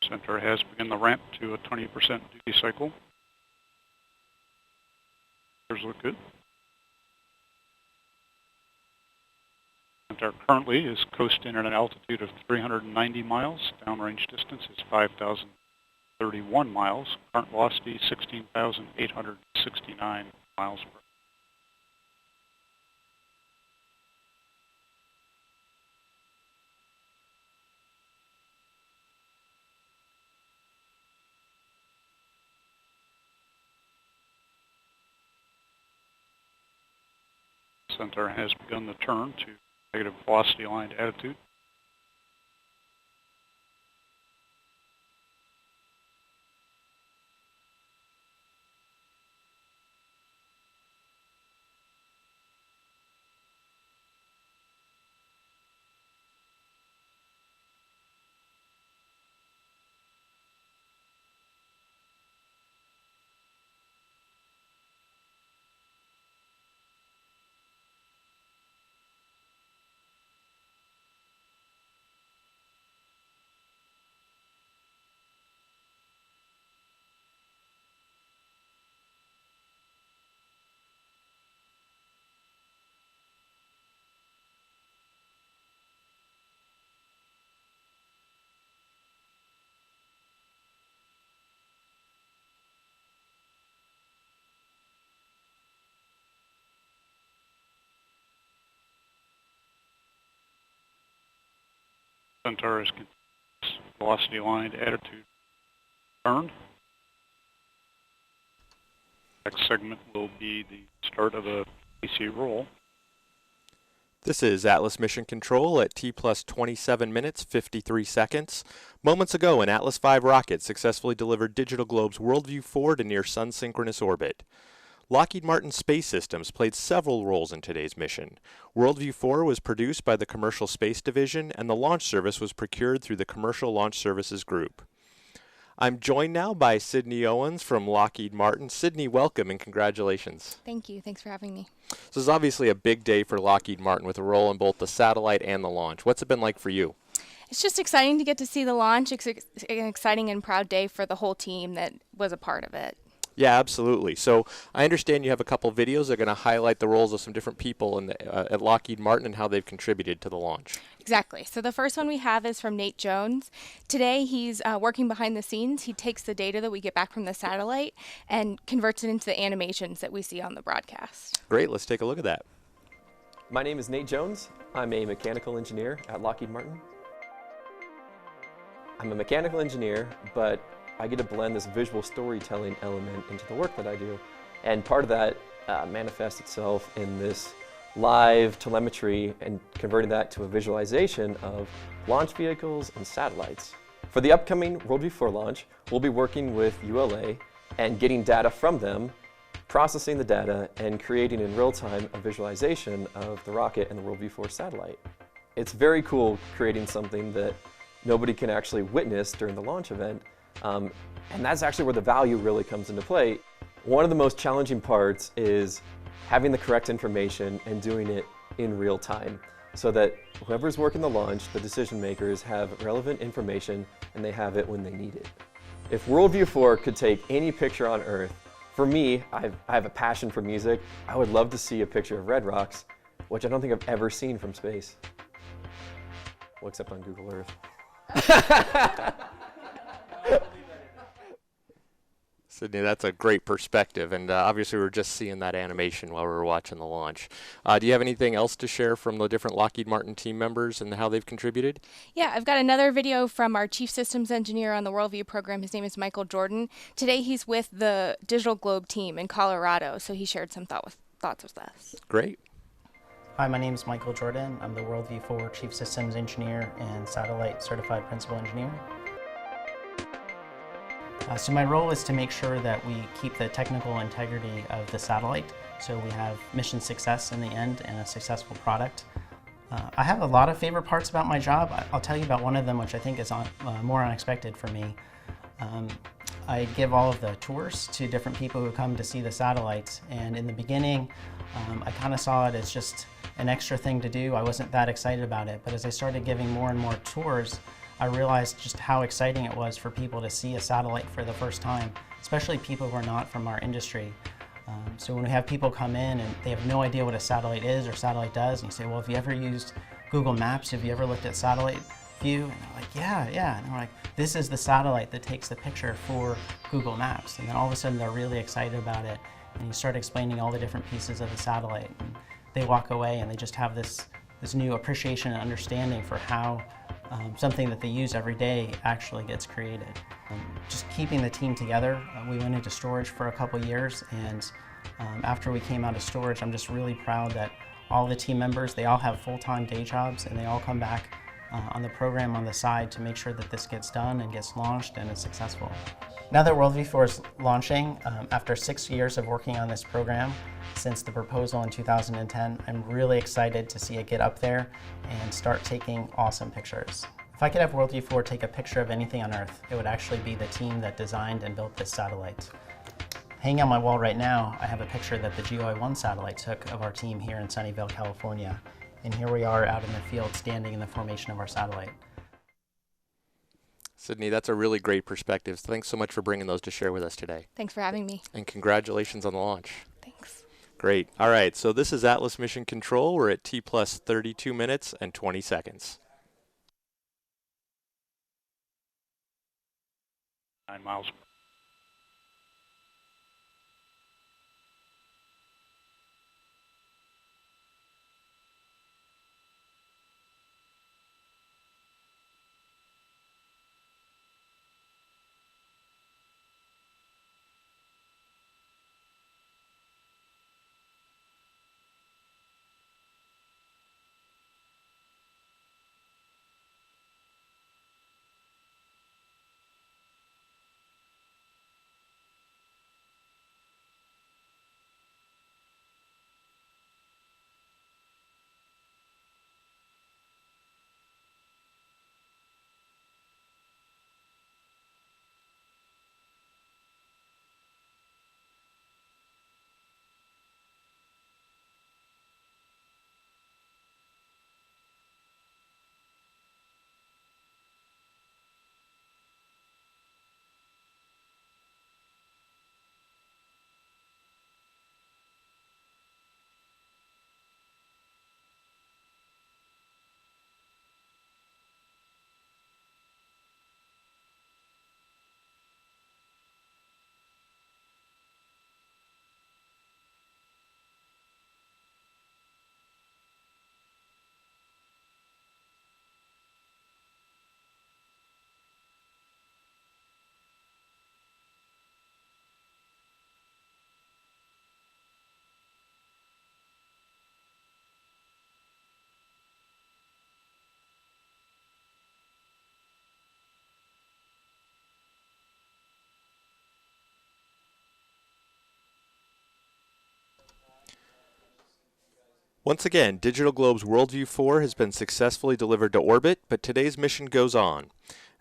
Centaur has begun the ramp to a 20% duty cycle. Those look good. Centaur currently is coasting at an altitude of 390 miles. Downrange distance is 5,031 miles. Current velocity 16,869 miles per hour. Centaur has begun the turn to negative velocity aligned attitude. Centaur is velocity aligned attitude turned. Next segment will be the start of a AC roll. This is Atlas Mission Control at T plus 27 minutes, 53 seconds. Moments ago, an Atlas V rocket successfully delivered Digital Globe's WorldView-4 to near sun-synchronous orbit. Lockheed Martin Space Systems played several roles in today's mission. WorldView-4 was produced by the Commercial Space Division, and the launch service was procured through the Commercial Launch Services Group. I'm joined now by Sydney Owens from Lockheed Martin. Sydney, welcome and congratulations. Thank you. Thanks for having me. This is obviously a big day for Lockheed Martin with a role in both the satellite and the launch. What's it been like for you? It's just exciting to get to see the launch. It's an exciting and proud day for the whole team that was a part of it. Yeah, absolutely. So I understand you have a couple videos that are going to highlight the roles of some different people in at Lockheed Martin and how they've contributed to the launch. Exactly. So the first one we have is from Nate Jones. Today he's working behind the scenes. He takes the data that we get back from the satellite and converts it into the animations that we see on the broadcast. Great. Let's take a look at that. My name is Nate Jones. I'm a mechanical engineer at Lockheed Martin. I'm a mechanical engineer, but I get to blend this visual storytelling element into the work that I do. And part of that manifest itself in this live telemetry and converting that to a visualization of launch vehicles and satellites. For the upcoming WorldView-4 launch, we'll be working with ULA and getting data from them, processing the data, and creating in real time a visualization of the rocket and the WorldView-4 satellite. It's very cool creating something that nobody can actually witness during the launch event, and that's actually where the value really comes into play. One of the most challenging parts is having the correct information and doing it in real time so that whoever's working the launch, the decision makers, have relevant information and they have it when they need it. If WorldView-4 could take any picture on Earth, for me, I have a passion for music. I would love to see a picture of Red Rocks, which I don't think I've ever seen from space. Well, except on Google Earth. Sydney, that's a great perspective, and obviously we were just seeing that animation while we were watching the launch. Do you have anything else to share from the different Lockheed Martin team members and how they've contributed? Yeah, I've got another video from our Chief Systems Engineer on the WorldView program. His name is Michael Jordan. Today he's with the Digital Globe team in Colorado, so he shared some thoughts with us. Great. Hi, my name is Michael Jordan. I'm the WorldView-4 Chief Systems Engineer and Satellite Certified Principal Engineer. So my role is to make sure that we keep the technical integrity of the satellite, so we have mission success in the end and a successful product. I have a lot of favorite parts about my job. I'll tell you about one of them, which I think is more unexpected for me. I give all of the tours to different people who come to see the satellites, and in the beginning I kind of saw it as just an extra thing to do. I wasn't that excited about it, but as I started giving more and more tours, I realized just how exciting it was for people to see a satellite for the first time, especially people who are not from our industry. So when we have people come in and they have no idea what a satellite is or satellite does, and you say, well, have you ever used Google Maps? Have you ever looked at satellite view? And they're like, yeah. And we're like, this is the satellite that takes the picture for Google Maps. And then all of a sudden they're really excited about it. And you start explaining all the different pieces of the satellite. And they walk away and they just have this new appreciation and understanding for how something that they use every day actually gets created. Just keeping the team together, we went into storage for a couple years, and after we came out of storage, I'm just really proud that all the team members, they all have full-time day jobs, and they all come back on the program on the side to make sure that this gets done and gets launched and is successful. Now that WorldView-4 is launching, after 6 years of working on this program, since the proposal in 2010, I'm really excited to see it get up there and start taking awesome pictures. If I could have WorldView-4 take a picture of anything on Earth, it would actually be the team that designed and built this satellite. Hanging on my wall right now, I have a picture that the GOI-1 satellite took of our team here in Sunnyvale, California. And here we are out in the field standing in the formation of our satellite. Sydney, that's a really great perspective. Thanks so much for bringing those to share with us today. Thanks for having me. And congratulations on the launch. Thanks. Great. All right, so this is Atlas Mission Control. We're at T plus 32 minutes and 20 seconds. 9 miles. Once again, Digital Globe's WorldView-4 has been successfully delivered to orbit, but today's mission goes on.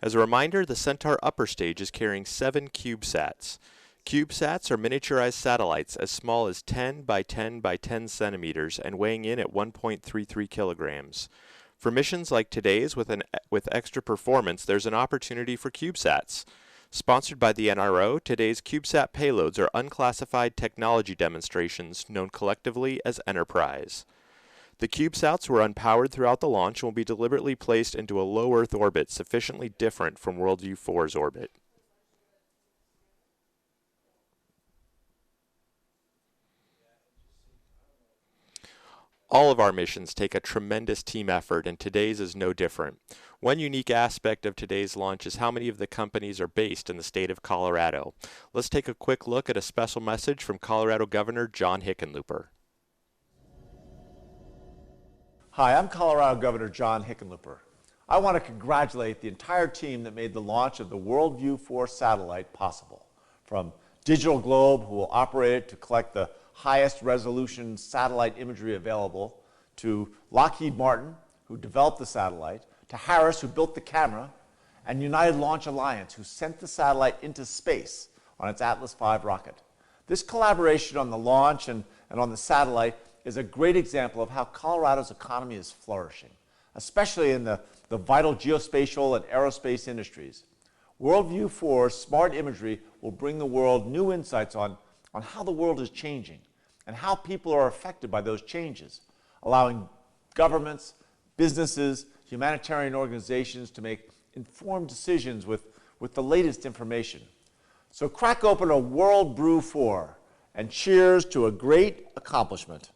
As a reminder, the Centaur upper stage is carrying 7 CubeSats. CubeSats are miniaturized satellites as small as 10 by 10 by 10 centimeters and weighing in at 1.33 kilograms. For missions like today's with extra performance, there's an opportunity for CubeSats. Sponsored by the NRO, today's CubeSat payloads are unclassified technology demonstrations known collectively as Enterprise. The CubeSats were unpowered throughout the launch and will be deliberately placed into a low Earth orbit sufficiently different from WorldView-4's orbit. All of our missions take a tremendous team effort, and today's is no different. One unique aspect of today's launch is how many of the companies are based in the state of Colorado. Let's take a quick look at a special message from Colorado Governor John Hickenlooper. Hi, I'm Colorado Governor John Hickenlooper. I want to congratulate the entire team that made the launch of the WorldView-4 satellite possible. From Digital Globe, who will operate it to collect the highest resolution satellite imagery available, to Lockheed Martin, who developed the satellite, to Harris, who built the camera, and United Launch Alliance, who sent the satellite into space on its Atlas V rocket. This collaboration on the launch and on the satellite is a great example of how Colorado's economy is flourishing, especially in the vital geospatial and aerospace industries. WorldView-4's smart imagery will bring the world new insights on how the world is changing and how people are affected by those changes, allowing governments, businesses, humanitarian organizations to make informed decisions with the latest information. So crack open a WorldView-4 and cheers to a great accomplishment.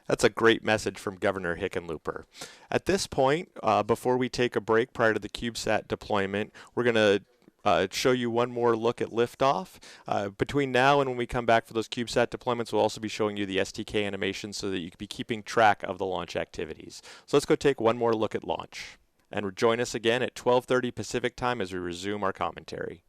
That's a great message from Governor Hickenlooper. At this point, before we take a break prior to the CubeSat deployment, we're going to show you one more look at liftoff. Between now and when we come back for those CubeSat deployments, we'll also be showing you the STK animation so that you can be keeping track of the launch activities. So let's go take one more look at launch. And join us again at 12:30 Pacific time as we resume our commentary.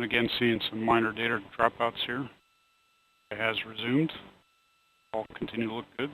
Again, seeing some minor data dropouts here. It has resumed. All continue to look good.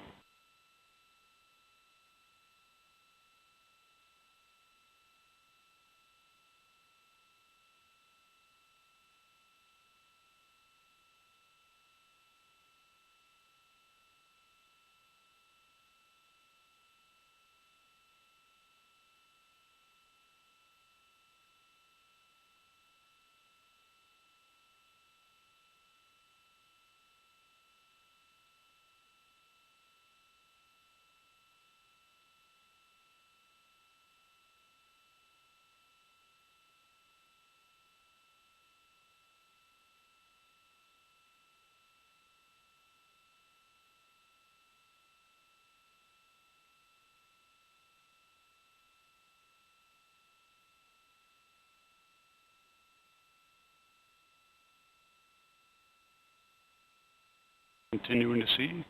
Continuing to see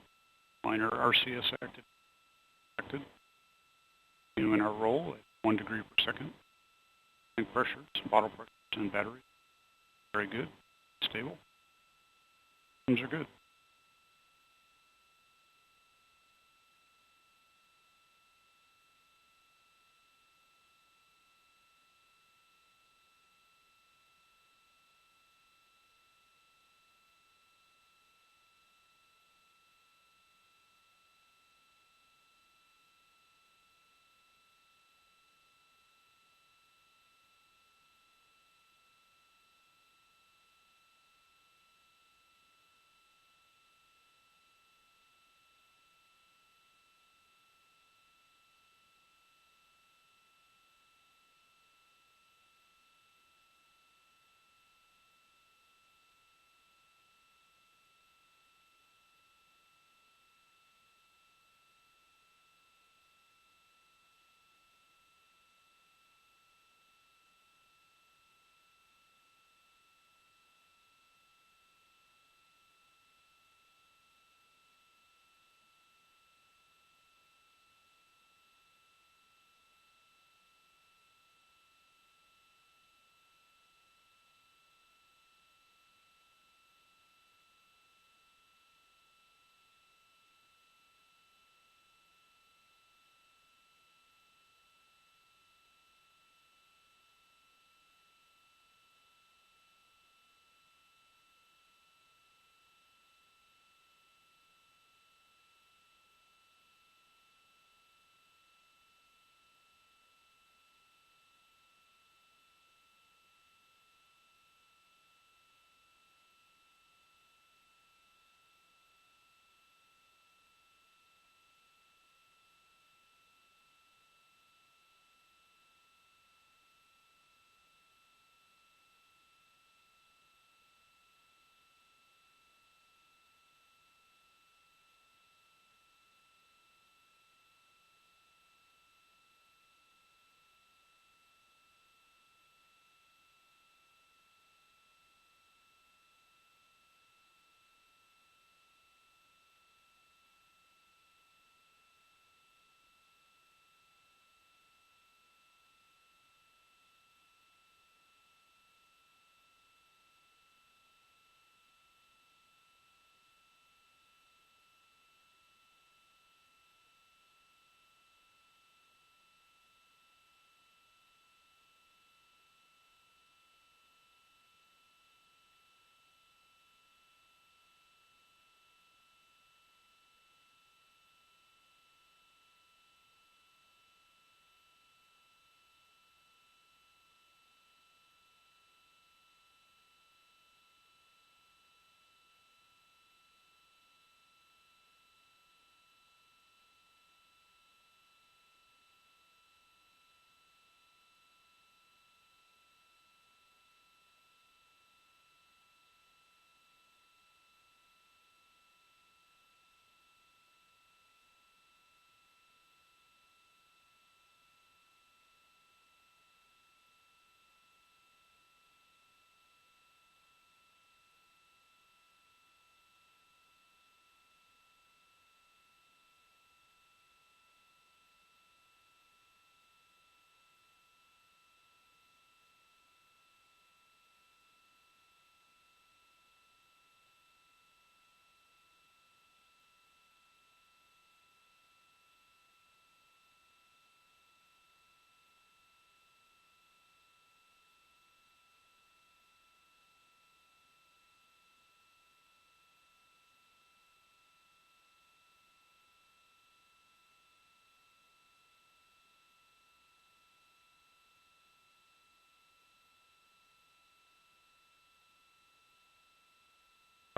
minor RCS active. Continuing our roll at 1 degree per second. Tank pressures, bottle pressures, and batteries. Very good. Stable. Systems are good.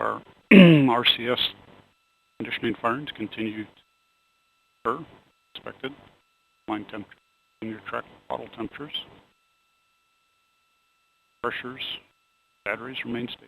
Our RCS conditioning firings continue to occur, expected. Line temperature, your track bottle temperatures. Pressures, batteries remain stable.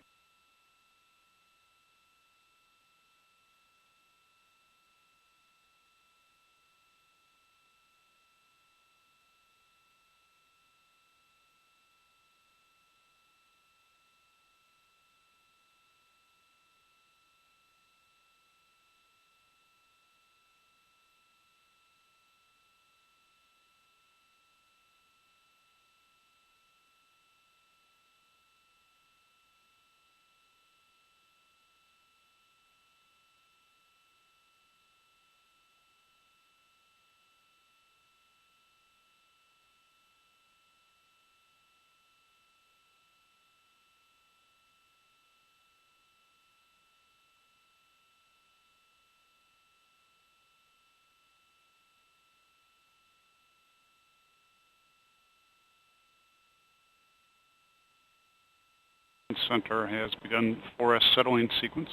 Center has begun 4S settling sequence.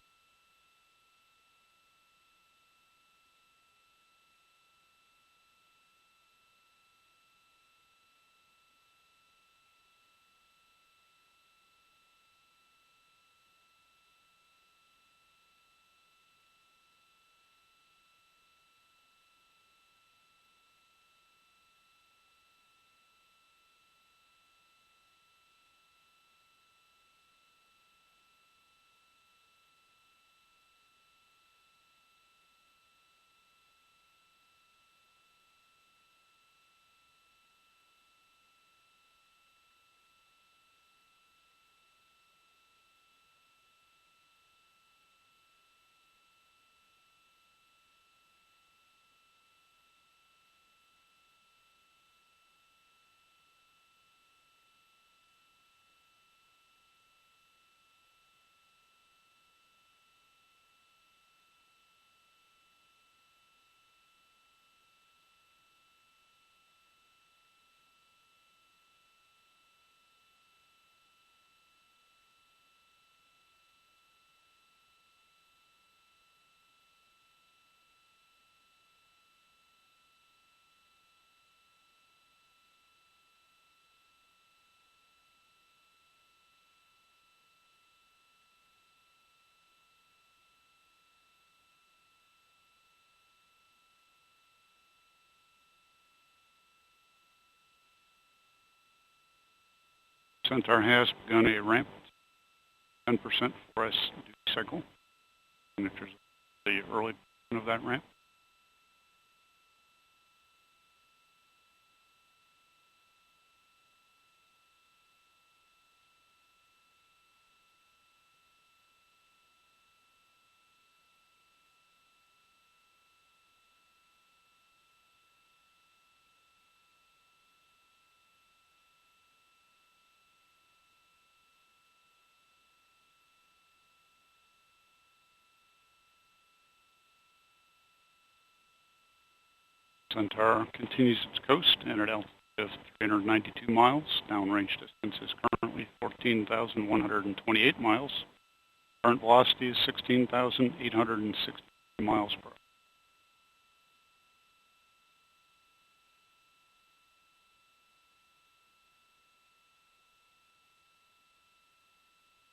Centaur has begun a ramp, 10% 4S duty cycle. Signatures the early of that ramp. Centaur continues its coast and at altitude of 392 miles. Downrange distance is currently 14,128 miles. Current velocity is 16,860 miles per hour.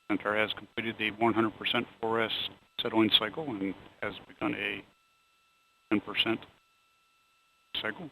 Centaur has completed the 100% 4S settling cycle and has begun a 10% cycle.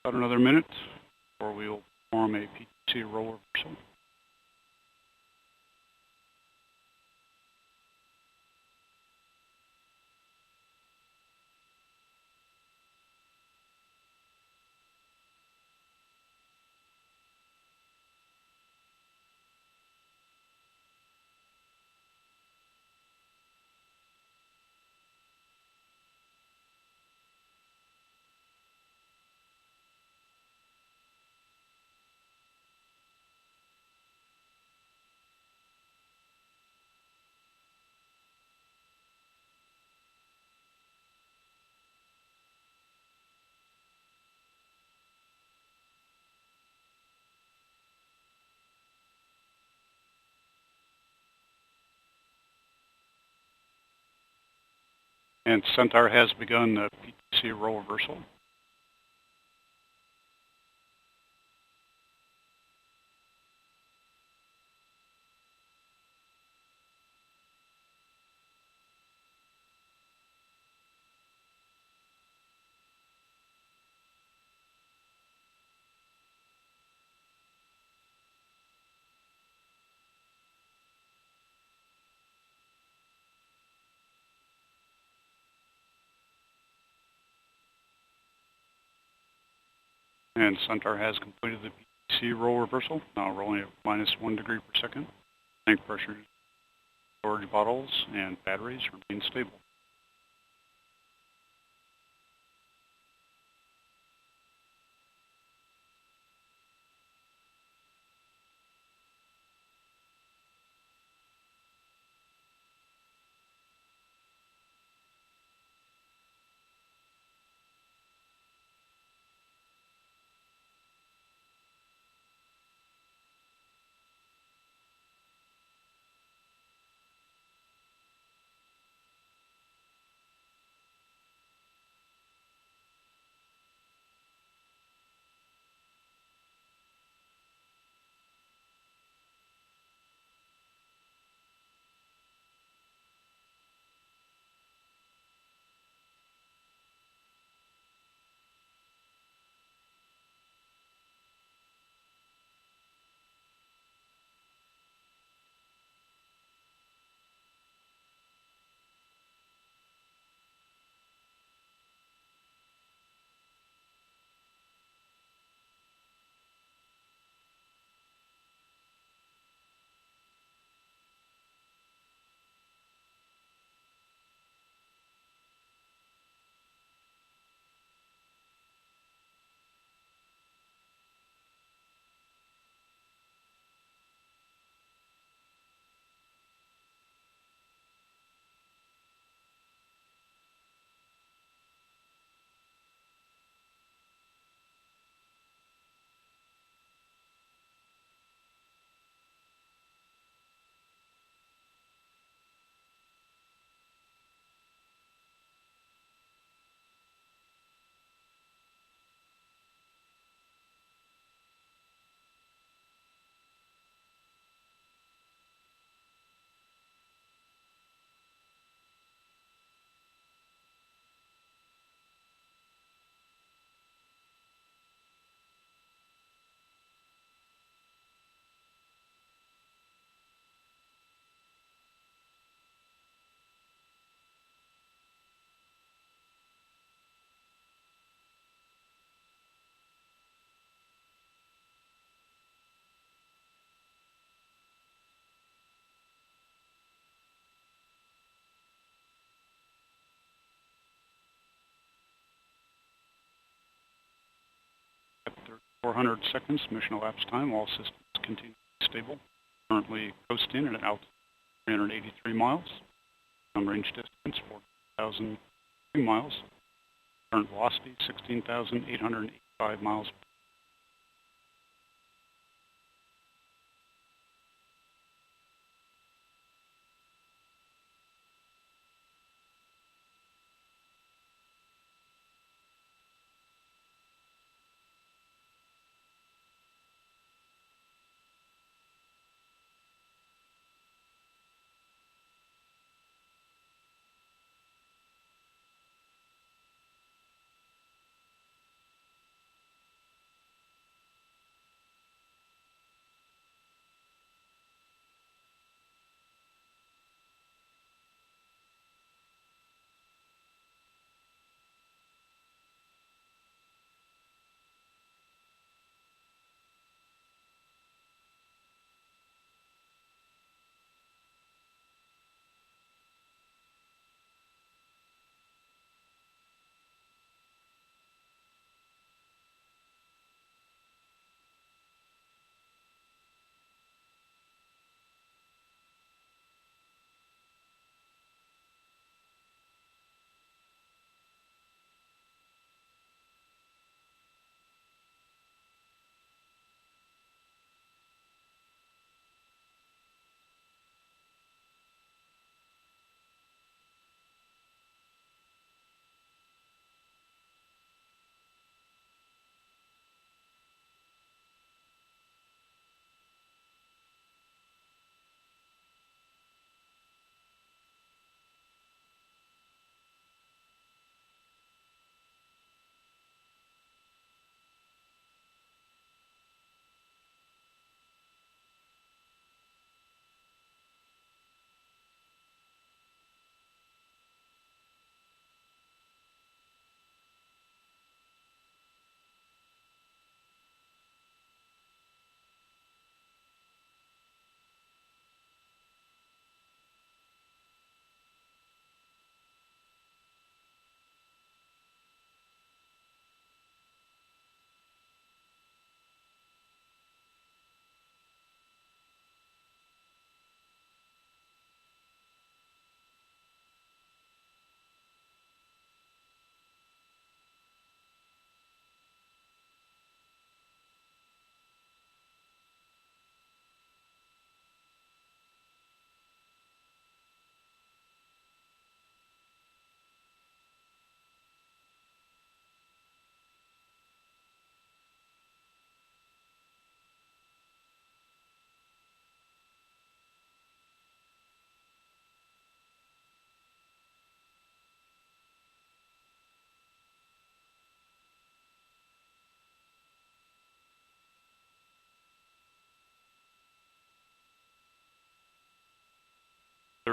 About another minute, or we will perform a PTC role reversal. And Centaur has begun the PTC role reversal. And Centaur has completed the PTC roll reversal, now rolling at -1 degree per second. Tank pressures, storage bottles, and batteries remain stable. At 400 seconds, mission elapsed time, all systems continue to be stable. Currently coasting at an altitude of 383 miles. Range distance 4,003 miles. Current velocity 16,885 miles.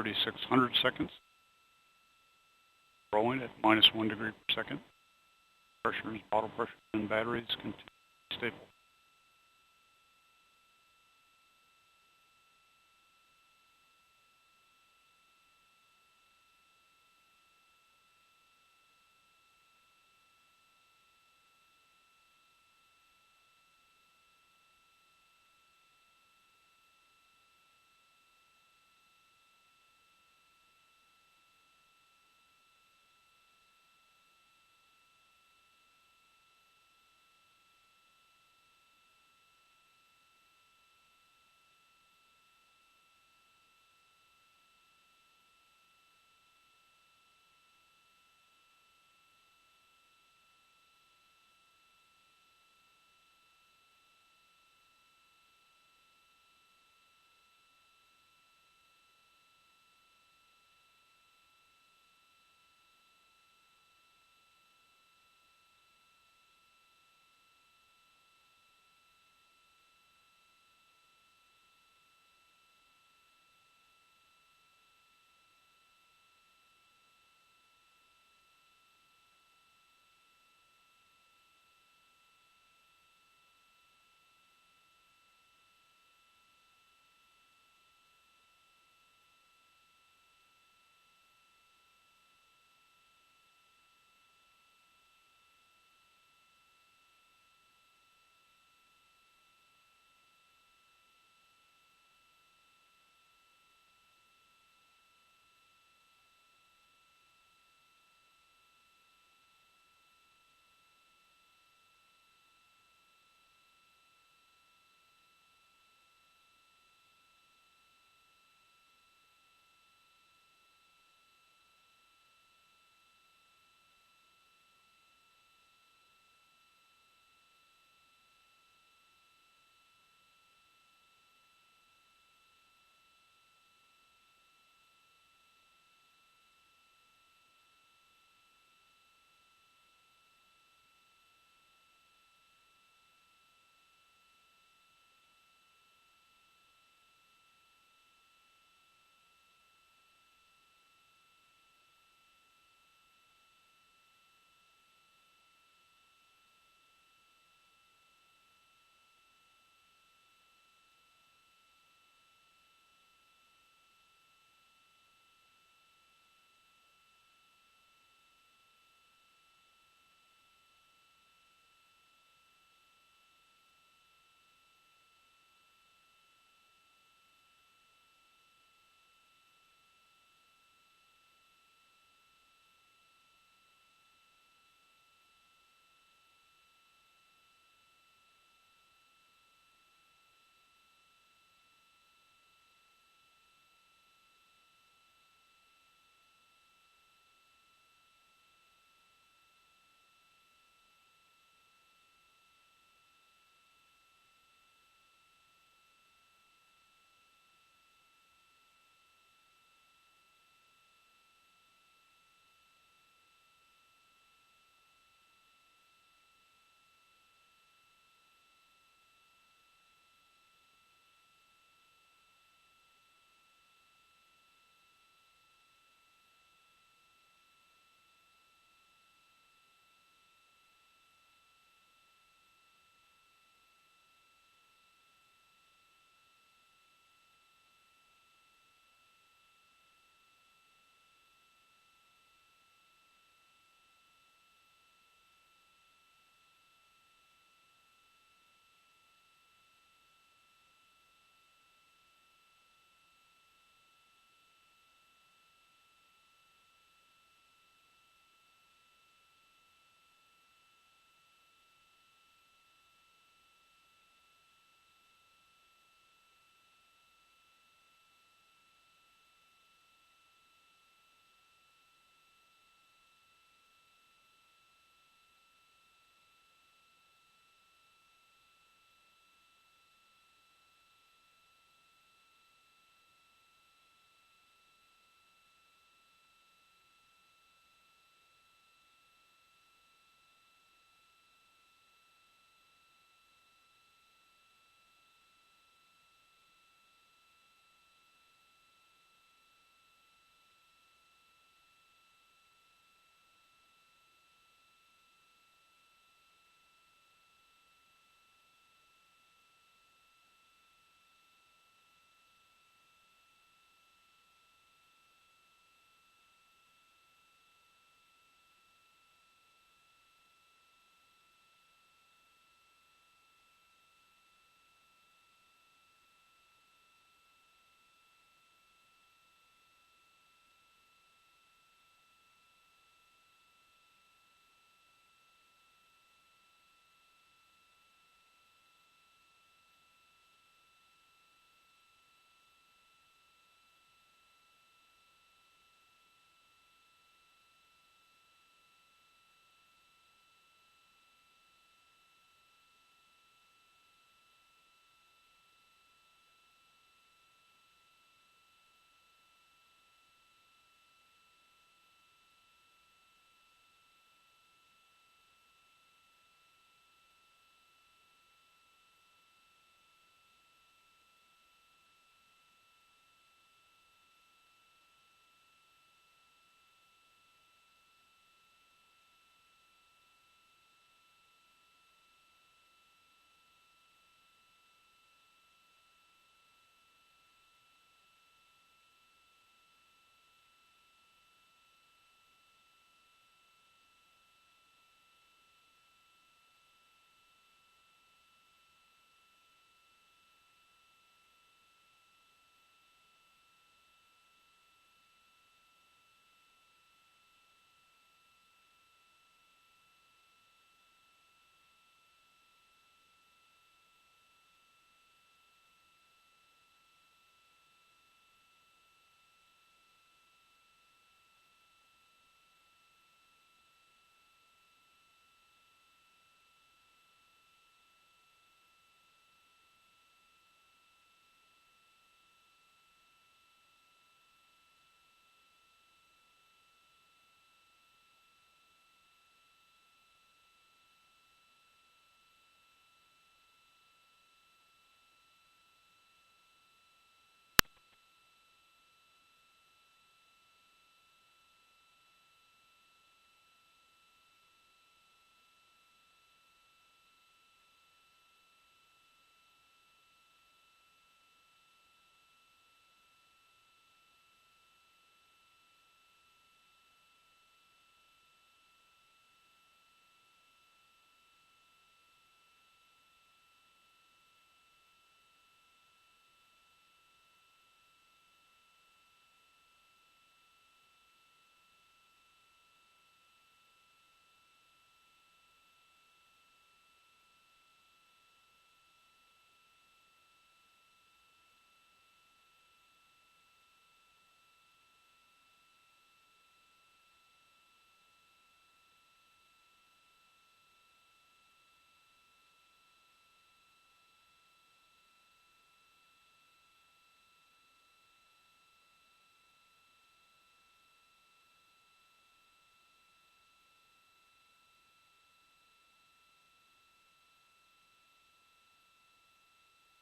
3,600 seconds. Rolling at -1 degree per second. Pressures, bottle pressure, and batteries continue to be stable.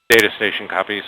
Data station copies.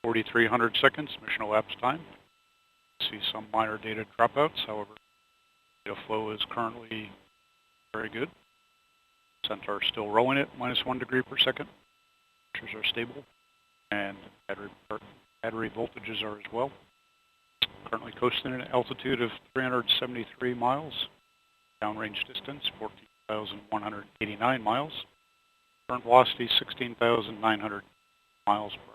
.4,300 seconds, mission elapsed time. See some minor data dropouts, however, data flow is currently very good. Centaur is still rolling at -1 degree per second. Temperatures are stable, and battery voltages are as well. Currently coasting at an altitude of 373 miles. Downrange distance, 14,189 miles. Current velocity, 16,900 miles per hour.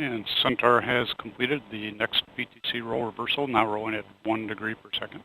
And Centaur has completed the next PTC roll reversal, now rolling at 1 degree per second.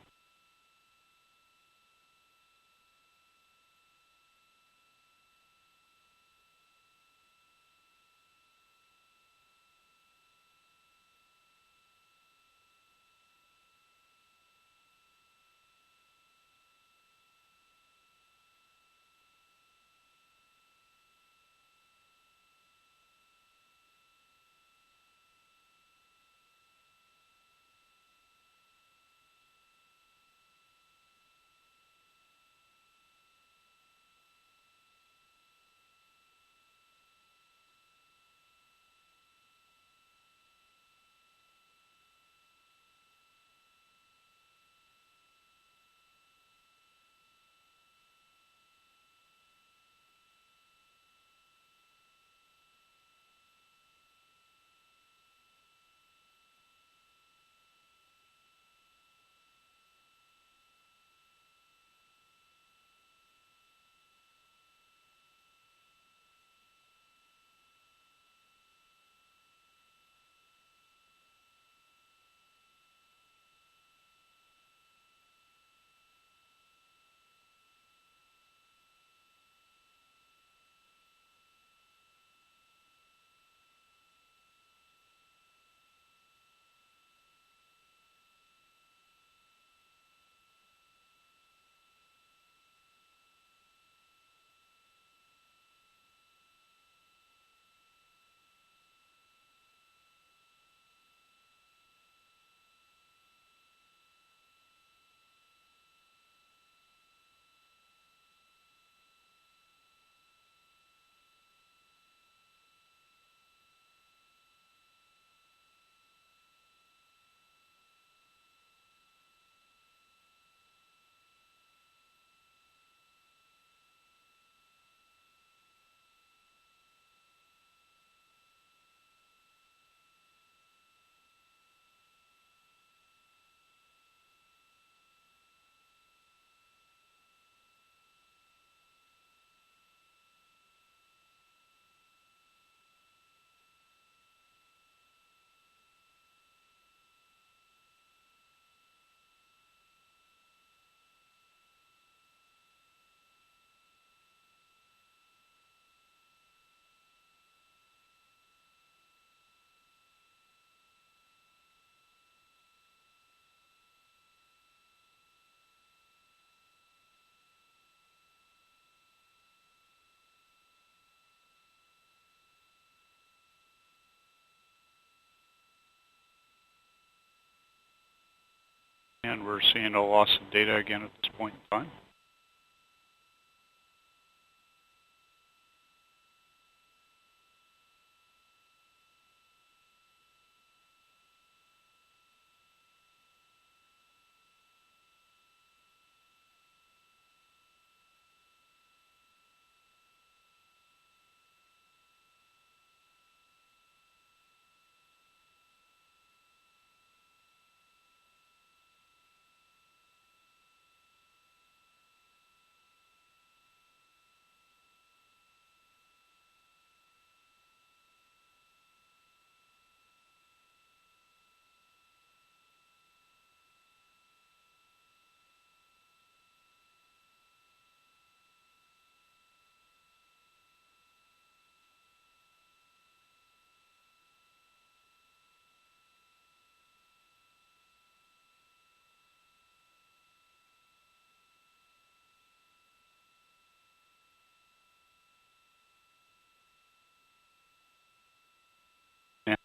And we're seeing a loss of data again at this point in time.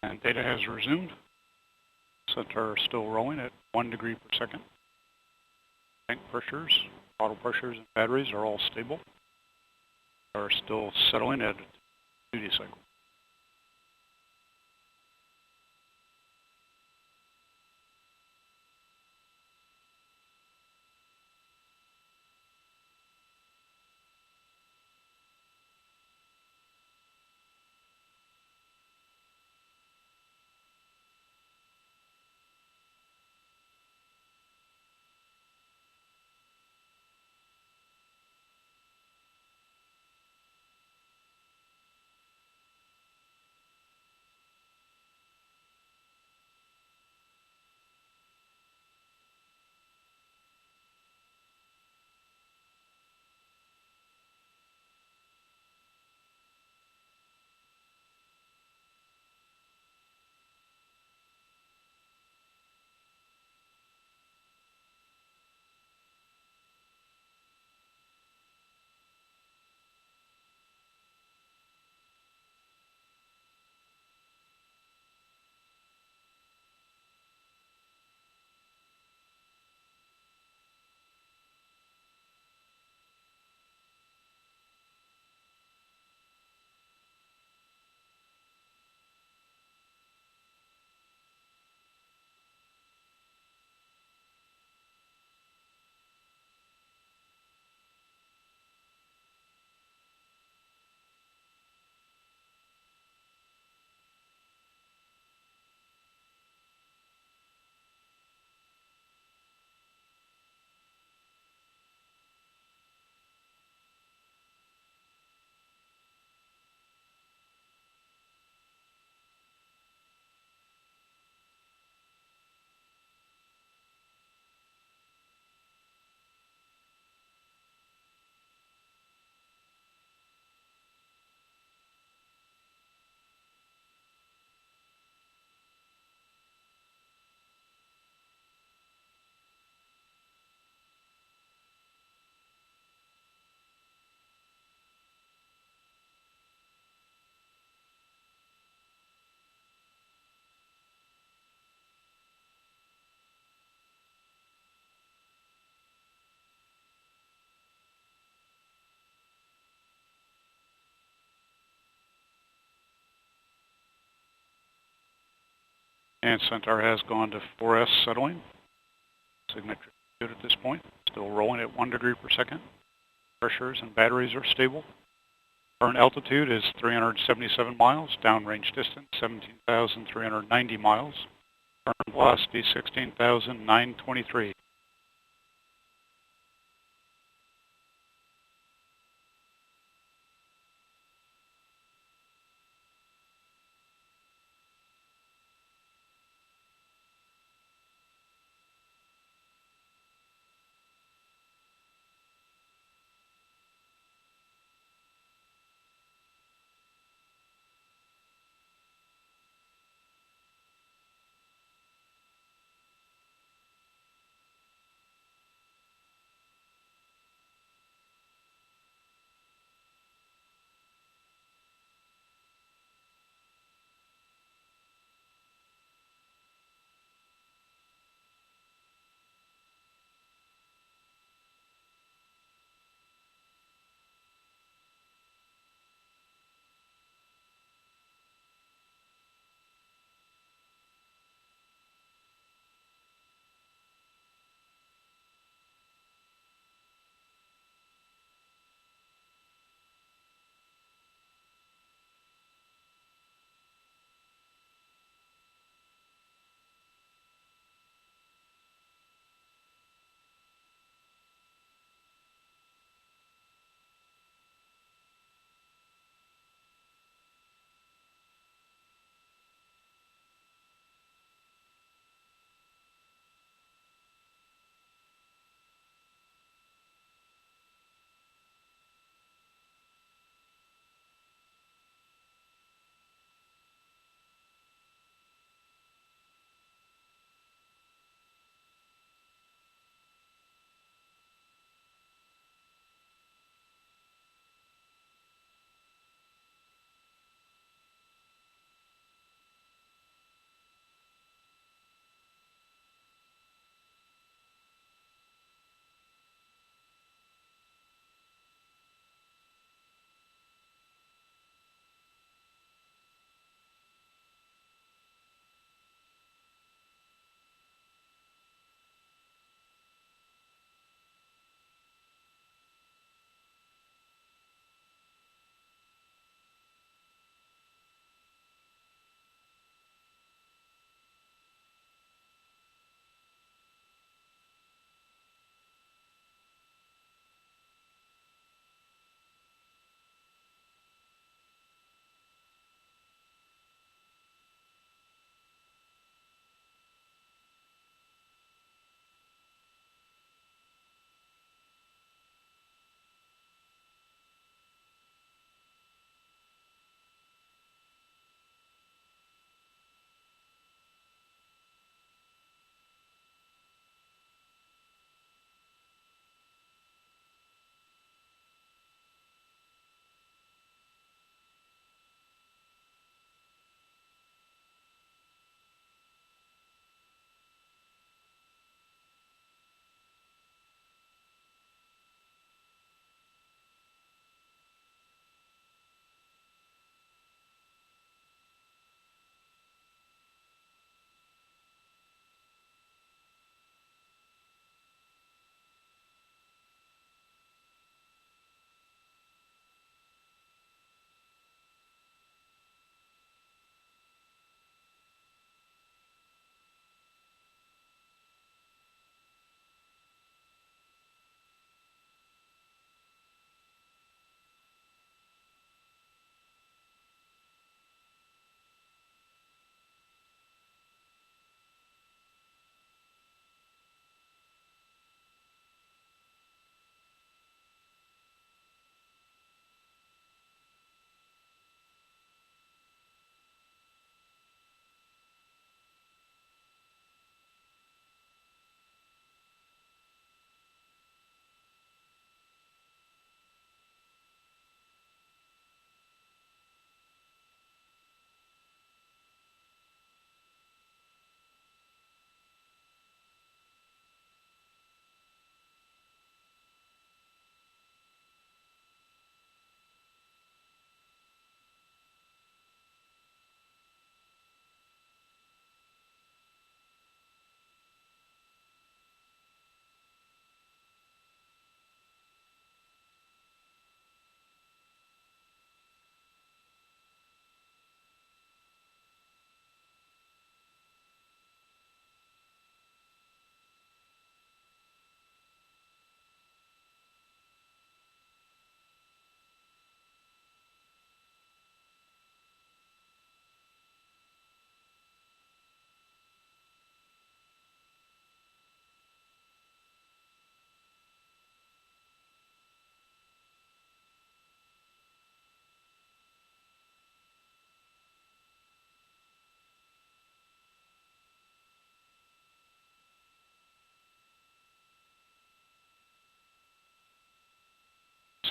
And data has resumed. Centaur are still rolling at 1 degree per second. Tank pressures, throttle pressures, and batteries are all stable. Are still settling at duty cycle. And Centaur has gone to 4S settling. Signature good at this point. Still rolling at 1 degree per second. Pressures and batteries are stable. Current altitude is 377 miles. Downrange distance 17,390 miles. Current velocity 16,923.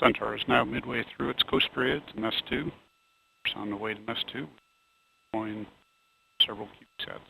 Centaur is now midway through its coast period to Nest 2. It's on the way to Nest 2, deploying several CubeSats.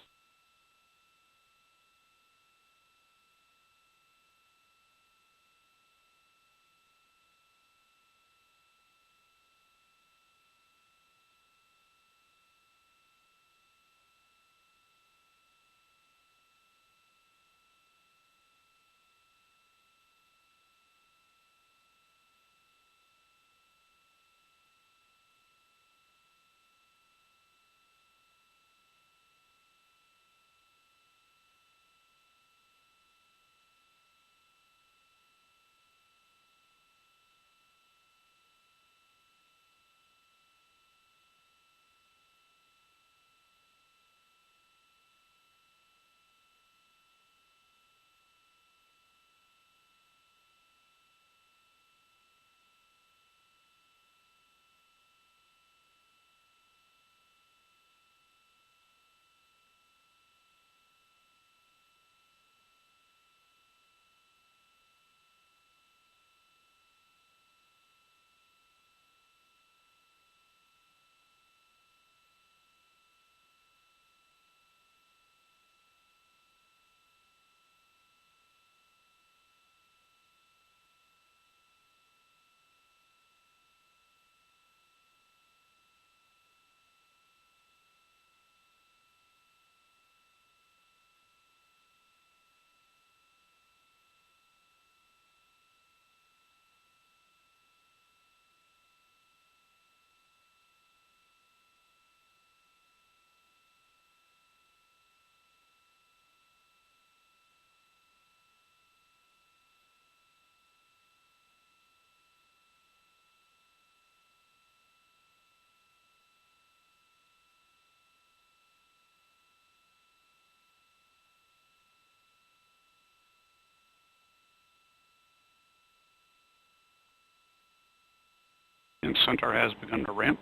And Centaur has begun to ramp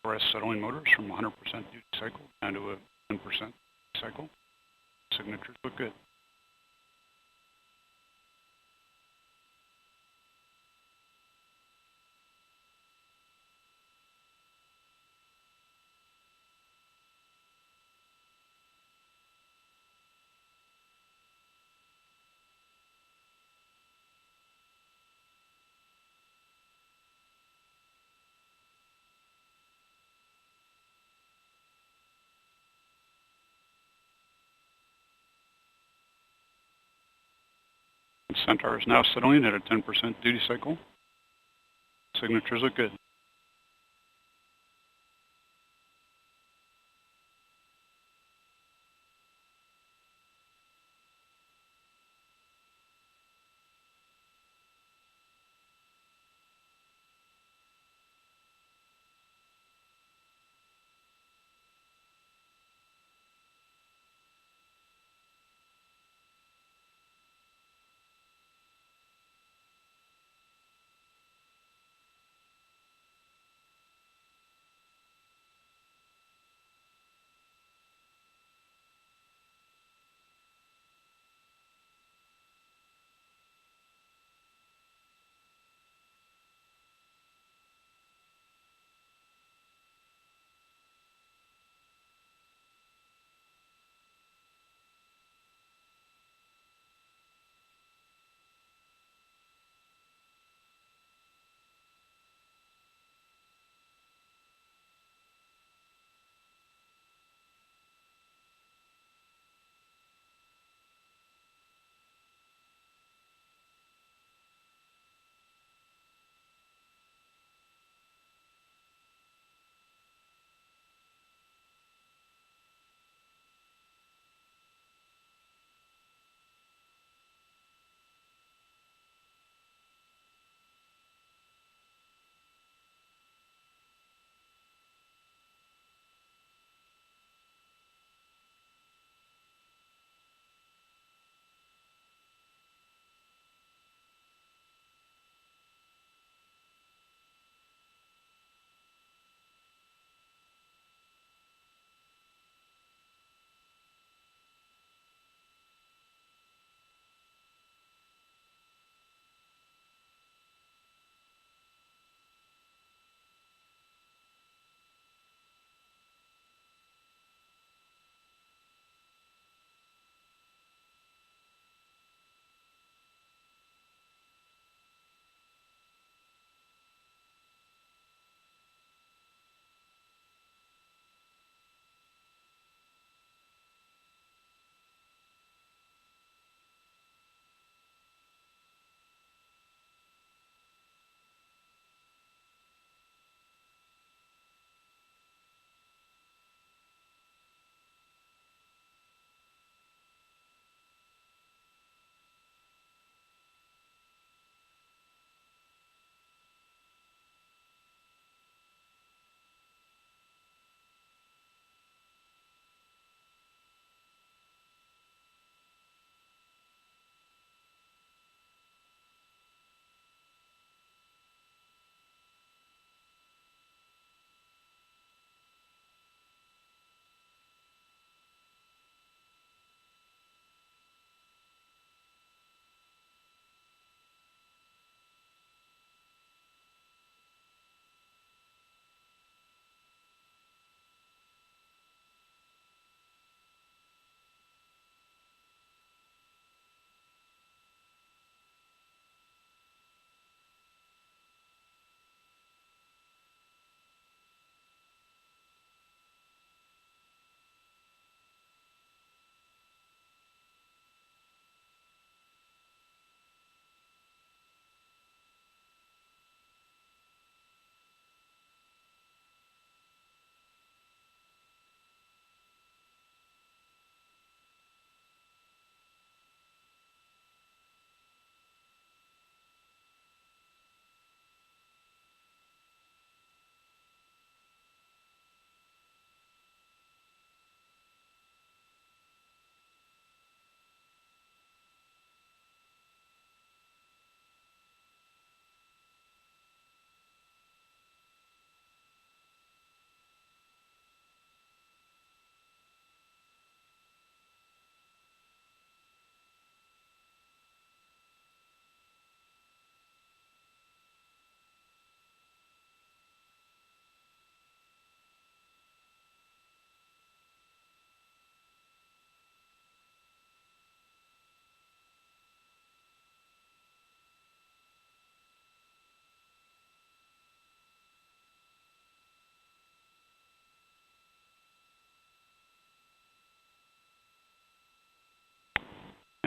for settling motors from 100% duty cycle down to a 10% cycle. Signatures look good. And Centaur is now settling at a 10% duty cycle. Signatures look good.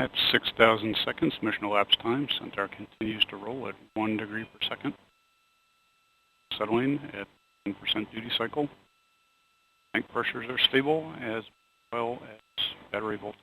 At 6,000 seconds, mission elapsed time, Centaur continues to roll at 1 degree per second. Settling at 10% duty cycle. Tank pressures are stable as well as battery voltage.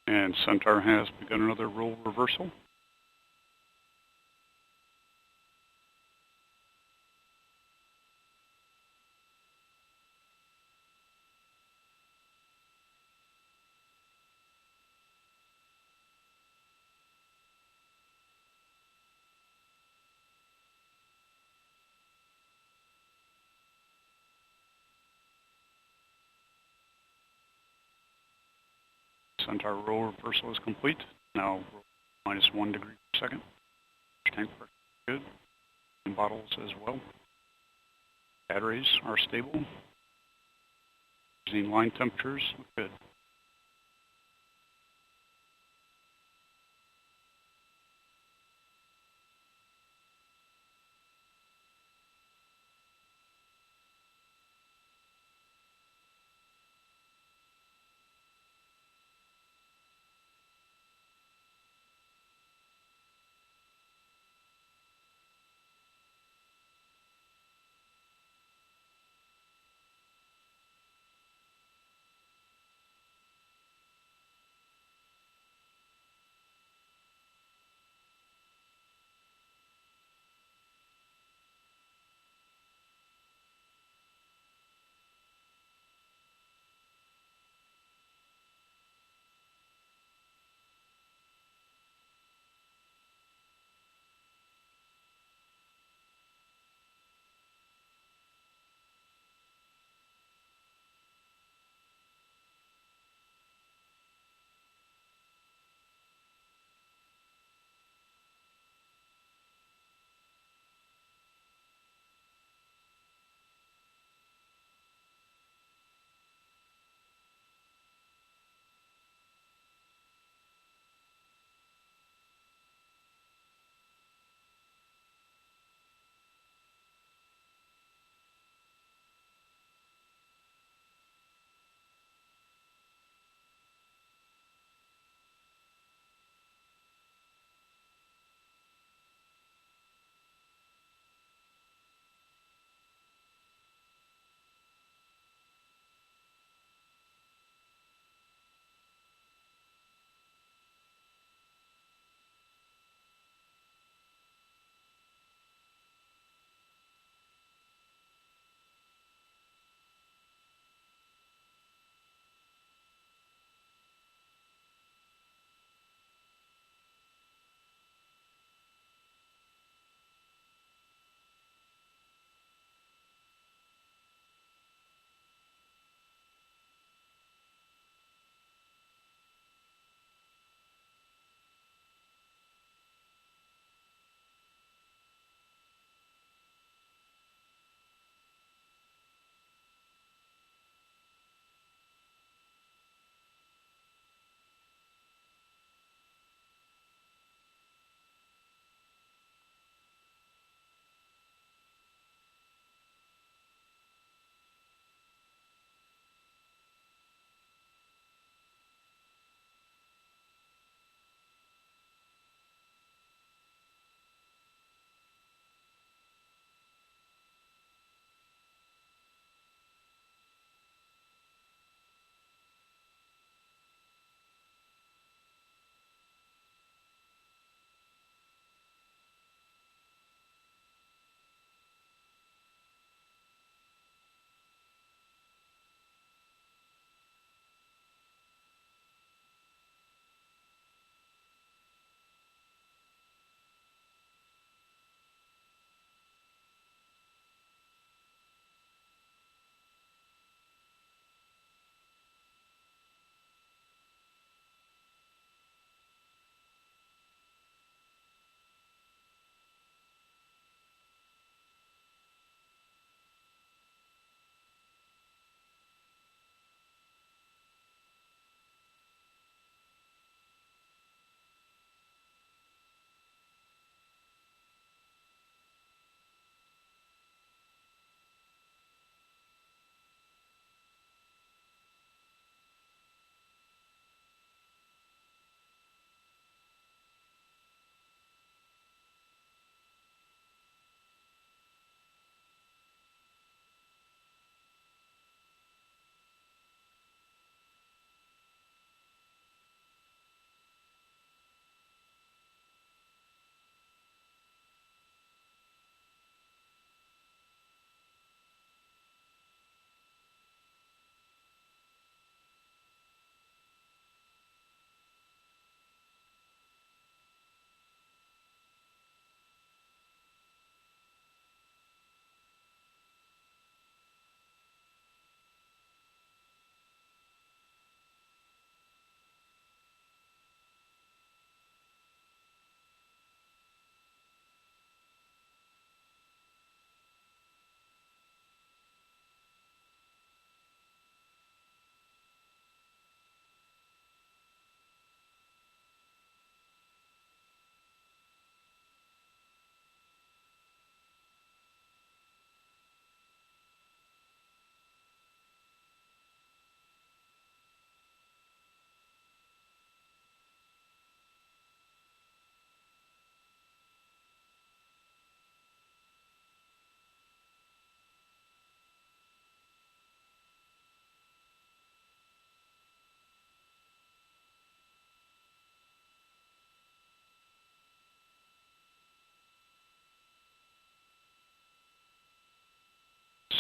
And Centaur has begun another roll reversal. Centaur roll reversal is complete. Now minus 1 degree per second. Tank pressure is good. And bottles as well. Batteries are stable. Using line temperatures look good.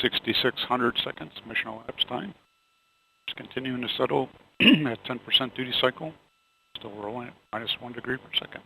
6,600 seconds mission elapsed time. It's continuing to settle at 10% duty cycle. Still rolling at -1 degree per second.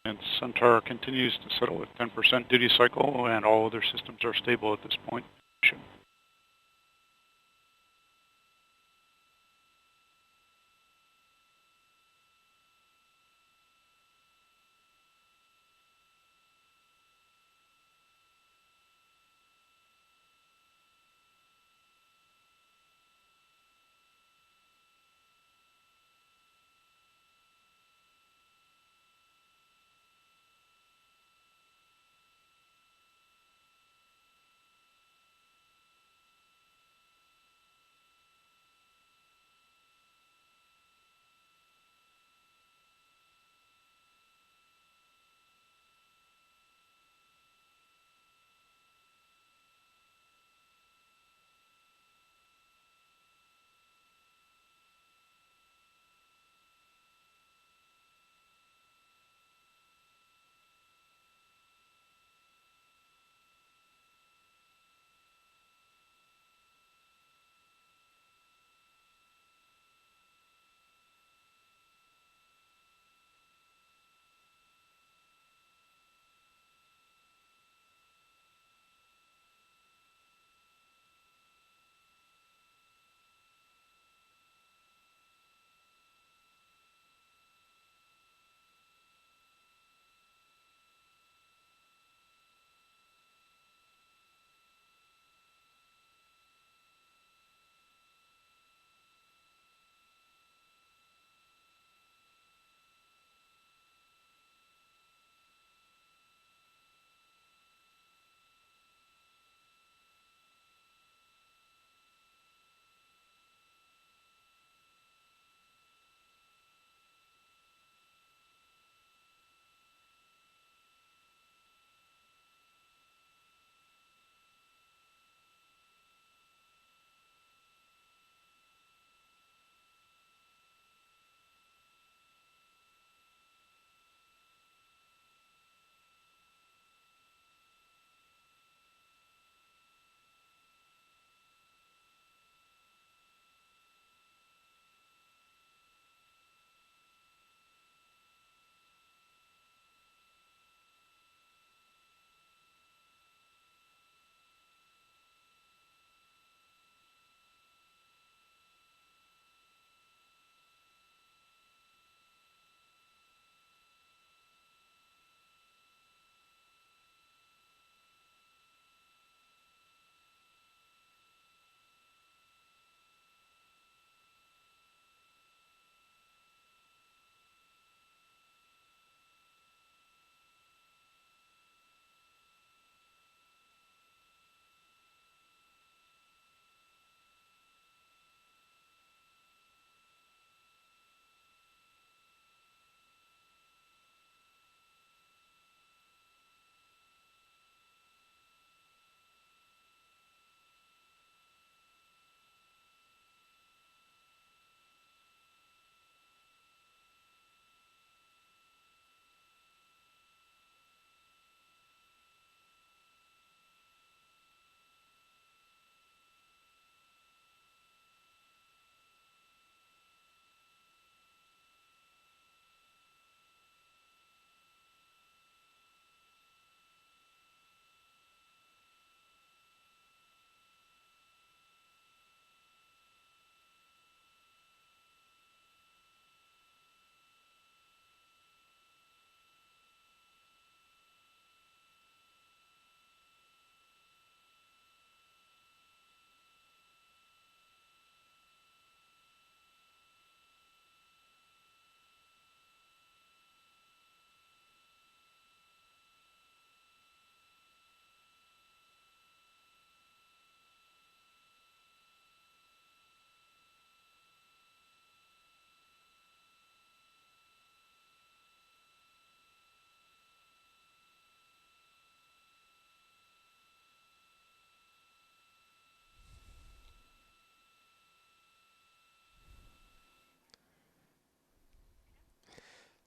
And Centaur continues to settle at 10% duty cycle, and all other systems are stable at this point.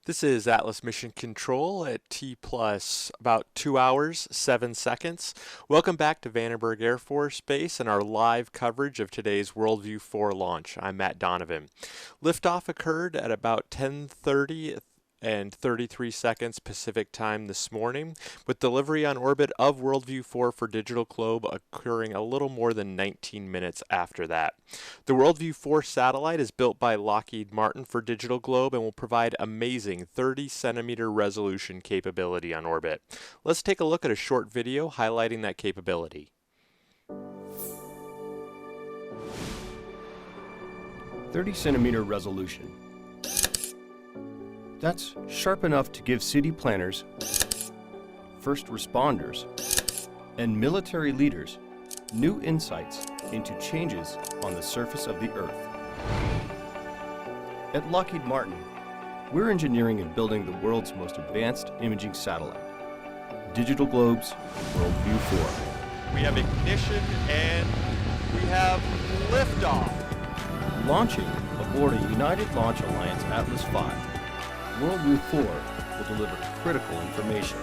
This is Atlas Mission Control at T plus about 2 hours, 7 seconds. Welcome back to Vandenberg Air Force Base and our live coverage of today's WorldView-4 launch. I'm Matt Donovan. Liftoff occurred at about 10:30 and 33 seconds Pacific time this morning, with delivery on orbit of WorldView-4 for Digital Globe occurring a little more than 19 minutes after that. The WorldView-4 satellite is built by Lockheed Martin for Digital Globe and will provide amazing 30-centimeter resolution capability on orbit. Let's take a look at a short video highlighting that capability. 30-centimeter resolution. That's sharp enough to give city planners, first responders, and military leaders new insights into changes on the surface of the Earth. At Lockheed Martin, we're engineering and building the world's most advanced imaging satellite, Digital Globe's WorldView-4. We have ignition and we have liftoff. Launching aboard a United Launch Alliance Atlas V, WorldView-4 will deliver critical information.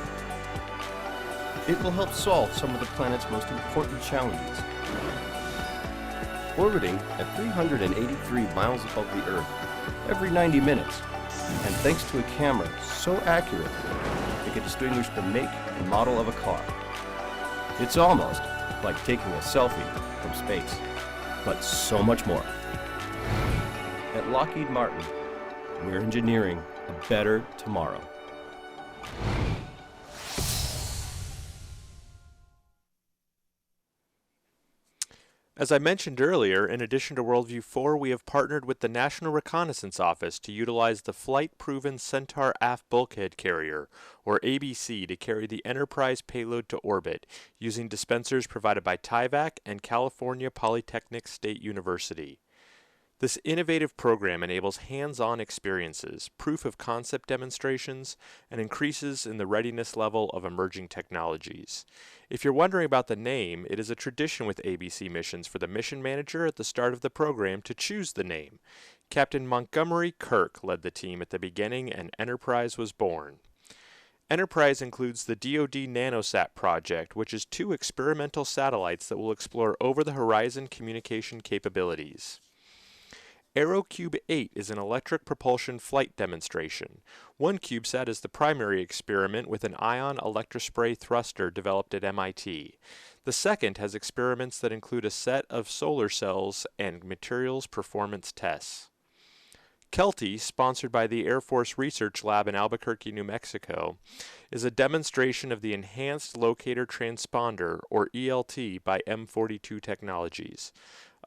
It will help solve some of the planet's most important challenges. Orbiting at 383 miles above the Earth every 90 minutes, and thanks to a camera so accurate it can distinguish the make and model of a car. It's almost like taking a selfie from space, but so much more. At Lockheed Martin, we're engineering a better tomorrow. As I mentioned earlier, in addition to WorldView-4, we have partnered with the National Reconnaissance Office to utilize the flight-proven Centaur Aft Bulkhead Carrier, or ABC, to carry the Enterprise payload to orbit, using dispensers provided by TIVAC and California Polytechnic State University. This innovative program enables hands-on experiences, proof-of-concept demonstrations, and increases in the readiness level of emerging technologies. If you're wondering about the name, it is a tradition with ABC missions for the mission manager at the start of the program to choose the name. Captain Montgomery Kirk led the team at the beginning, and Enterprise was born. Enterprise includes the DoD NanoSat project, which is 2 experimental satellites that will explore over-the-horizon communication capabilities. AeroCube 8 is an electric propulsion flight demonstration. One CubeSat is the primary experiment with an ion electrospray thruster developed at MIT. The second has experiments that include a set of solar cells and materials performance tests. Kelty, sponsored by the Air Force Research Lab in Albuquerque, New Mexico, is a demonstration of the Enhanced Locator Transponder, or ELT, by M42 Technologies.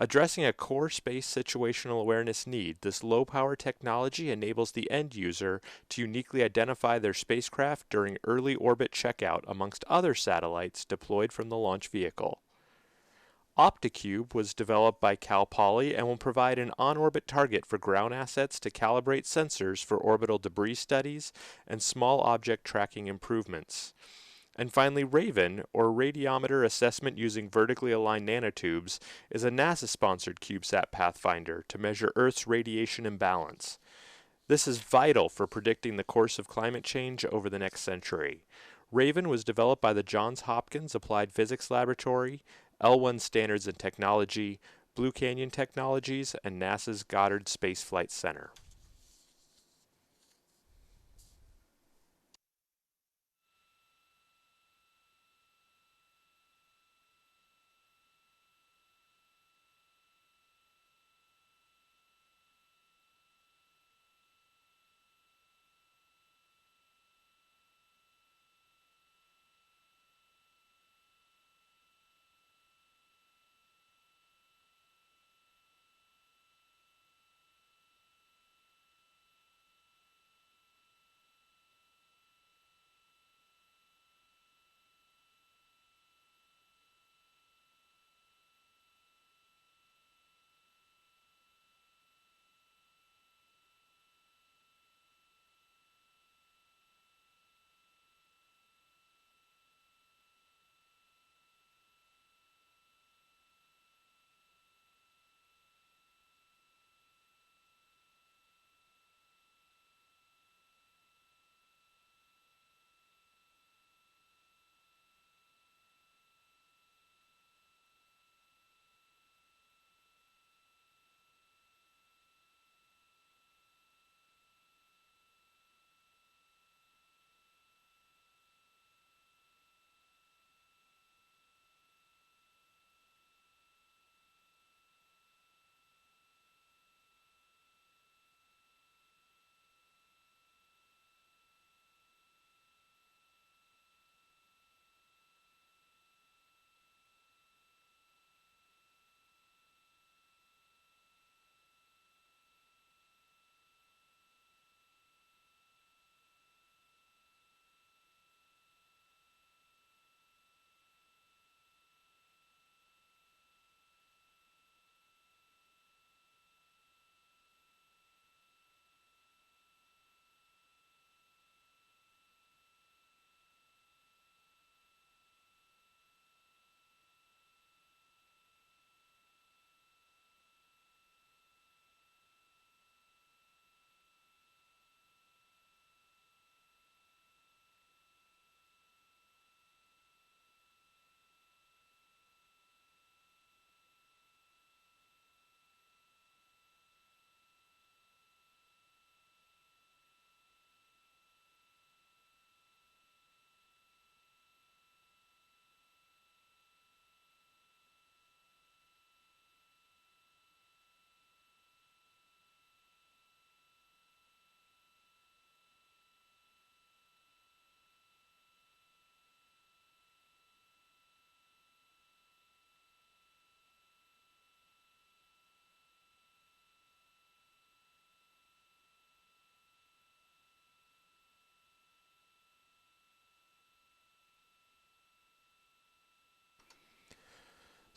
Addressing a core space situational awareness need, this low-power technology enables the end user to uniquely identify their spacecraft during early orbit checkout amongst other satellites deployed from the launch vehicle. OptiCube was developed by Cal Poly and will provide an on-orbit target for ground assets to calibrate sensors for orbital debris studies and small object tracking improvements. And finally, Raven, or Radiometer Assessment Using Vertically Aligned Nanotubes, is a NASA-sponsored CubeSat pathfinder to measure Earth's radiation imbalance. This is vital for predicting the course of climate change over the next century. Raven was developed by the Johns Hopkins Applied Physics Laboratory, L1 Standards and Technology, Blue Canyon Technologies, and NASA's Goddard Space Flight Center.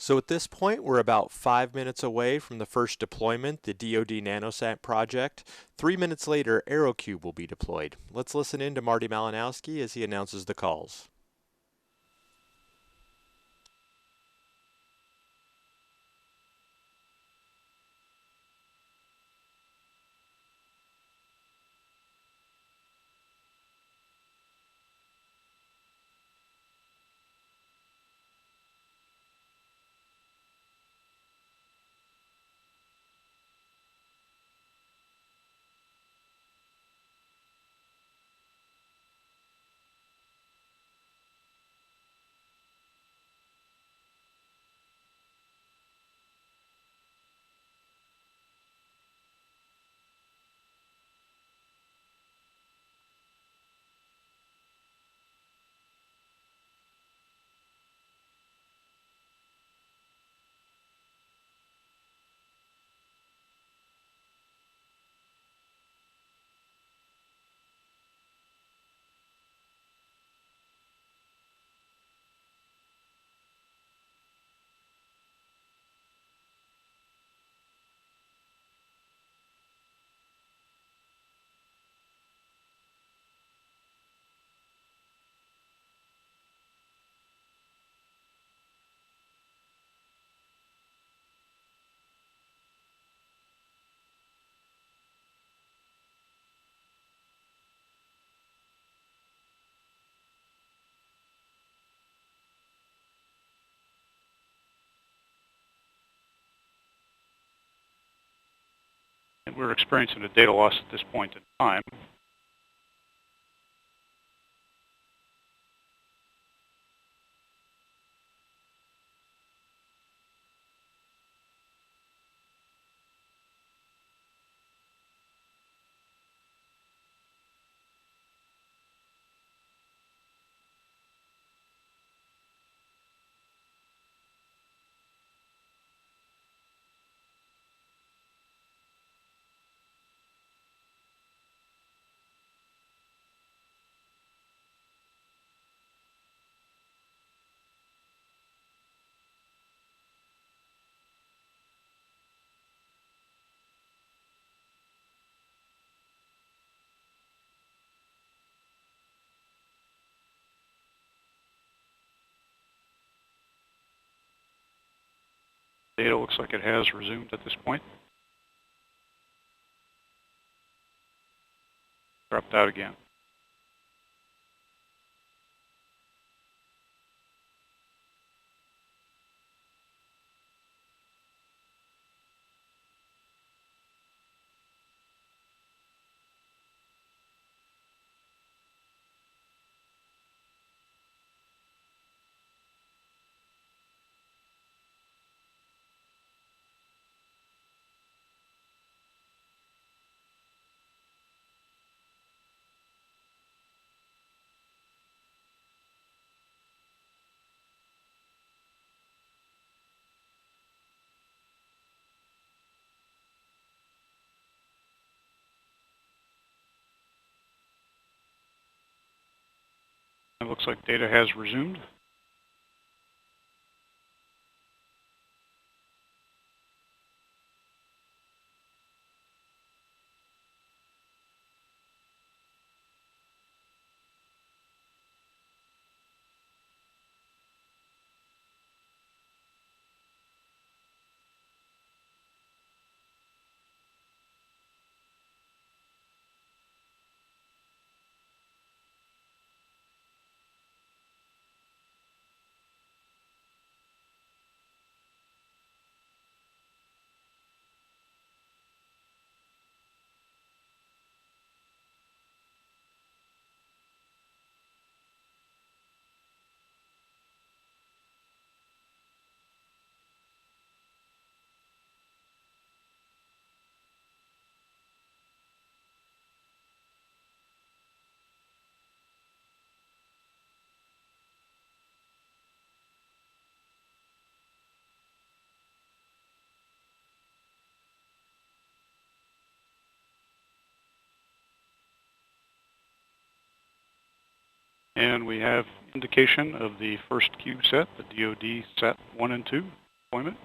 So at this point, we're about 5 minutes away from the first deployment, the DoD NanoSat project. 3 minutes later, AeroCube will be deployed. Let's listen in to Marty Malinowski as he announces the calls. And we're experiencing a data loss at this point in time. Data looks like it has resumed at this point. Dropped out again. It looks like data has resumed. And we have indication of the first cube set, the DoD set 1 and 2. deployment.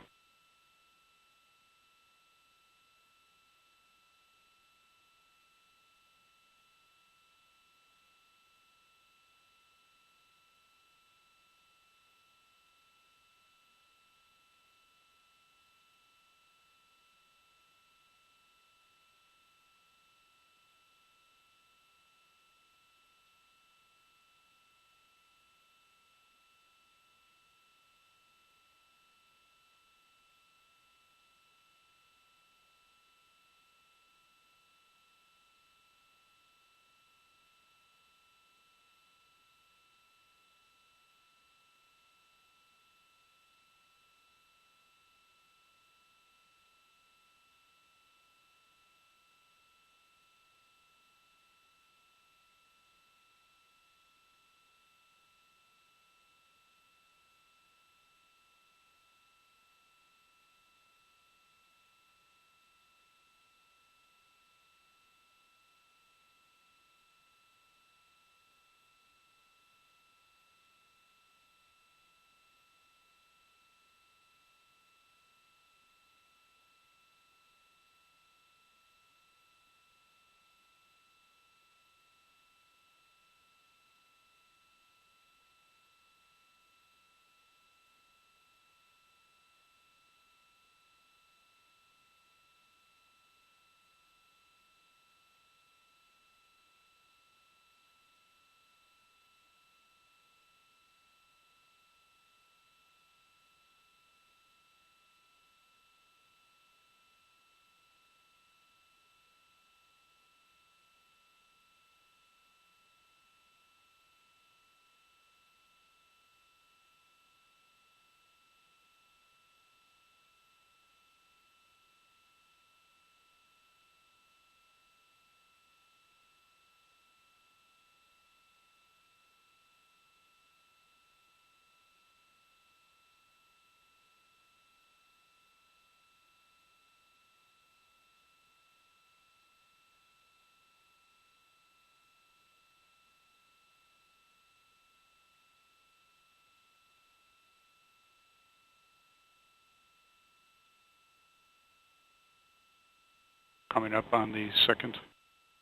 Coming up on the second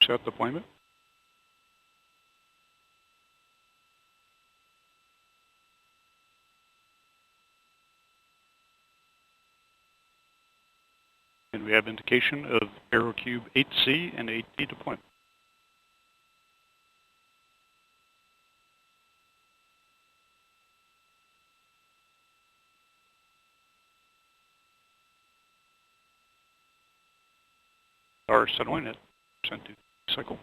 set deployment. And we have indication of AeroCube 8C and 8D deployment. Are settling at percent to cycle.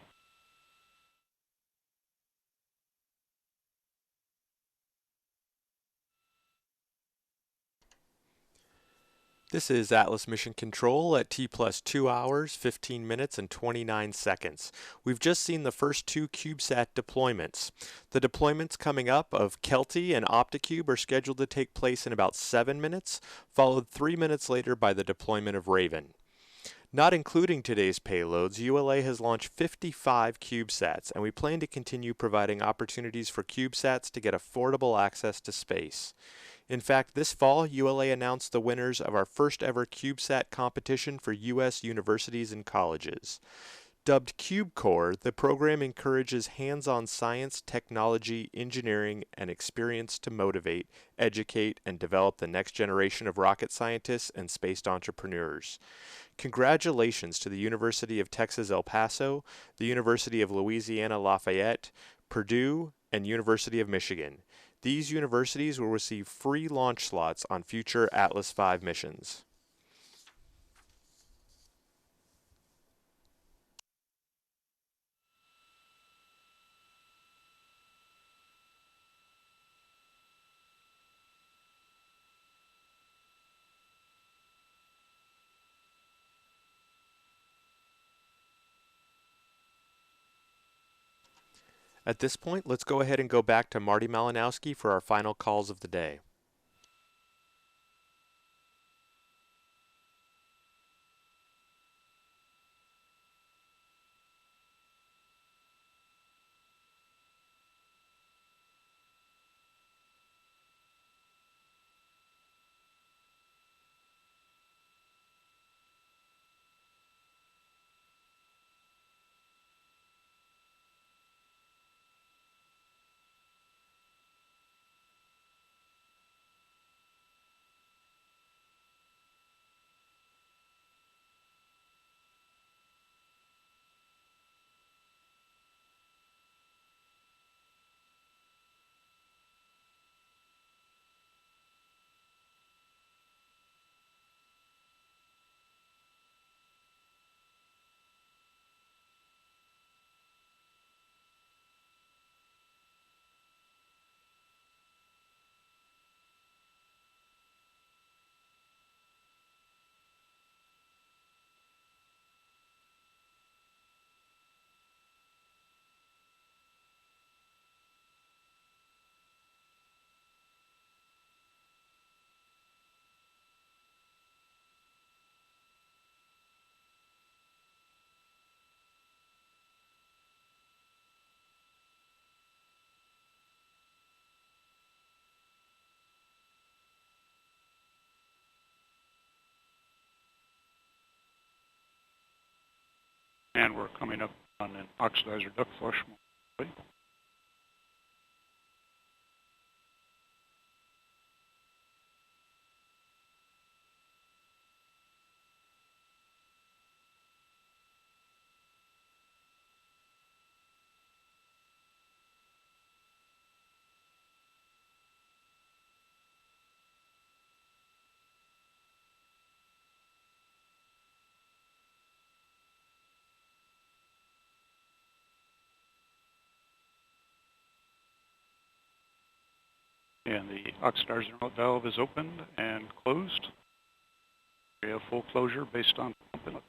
This is Atlas Mission Control at T plus 2 hours, 15 minutes, and 29 seconds. We've just seen the first two CubeSat deployments. The deployments coming up of Kelty and OptiCube are scheduled to take place in about 7 minutes, followed 3 minutes later by the deployment of Raven. Not including today's payloads, ULA has launched 55 CubeSats, and we plan to continue providing opportunities for CubeSats to get affordable access to space. In fact, this fall, ULA announced the winners of our first ever CubeSat competition for U.S. universities and colleges. Dubbed CubeCore, the program encourages hands-on science, technology, engineering, and experience to motivate, educate, and develop the next generation of rocket scientists and space entrepreneurs. Congratulations to the University of Texas El Paso, the University of Louisiana Lafayette, Purdue, and University of Michigan. These universities will receive free launch slots on future Atlas V missions. At this point, let's go ahead and go back to Marty Malinowski for our final calls of the day. And we're coming up on an oxidizer duct flush. And the oxidizer inlet valve is opened and closed. We have full closure based on pump inlet.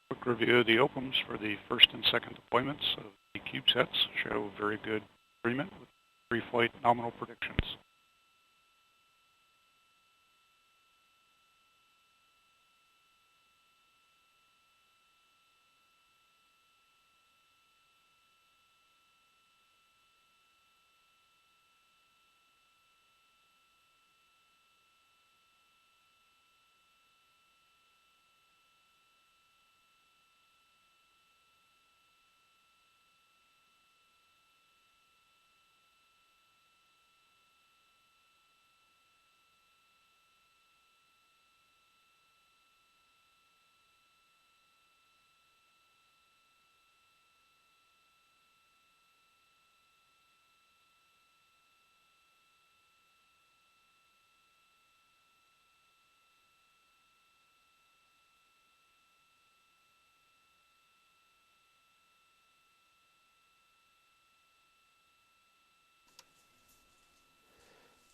Quick review of the OPMs for the first and second deployments of the CubeSats show very good agreement with pre-flight nominal predictions.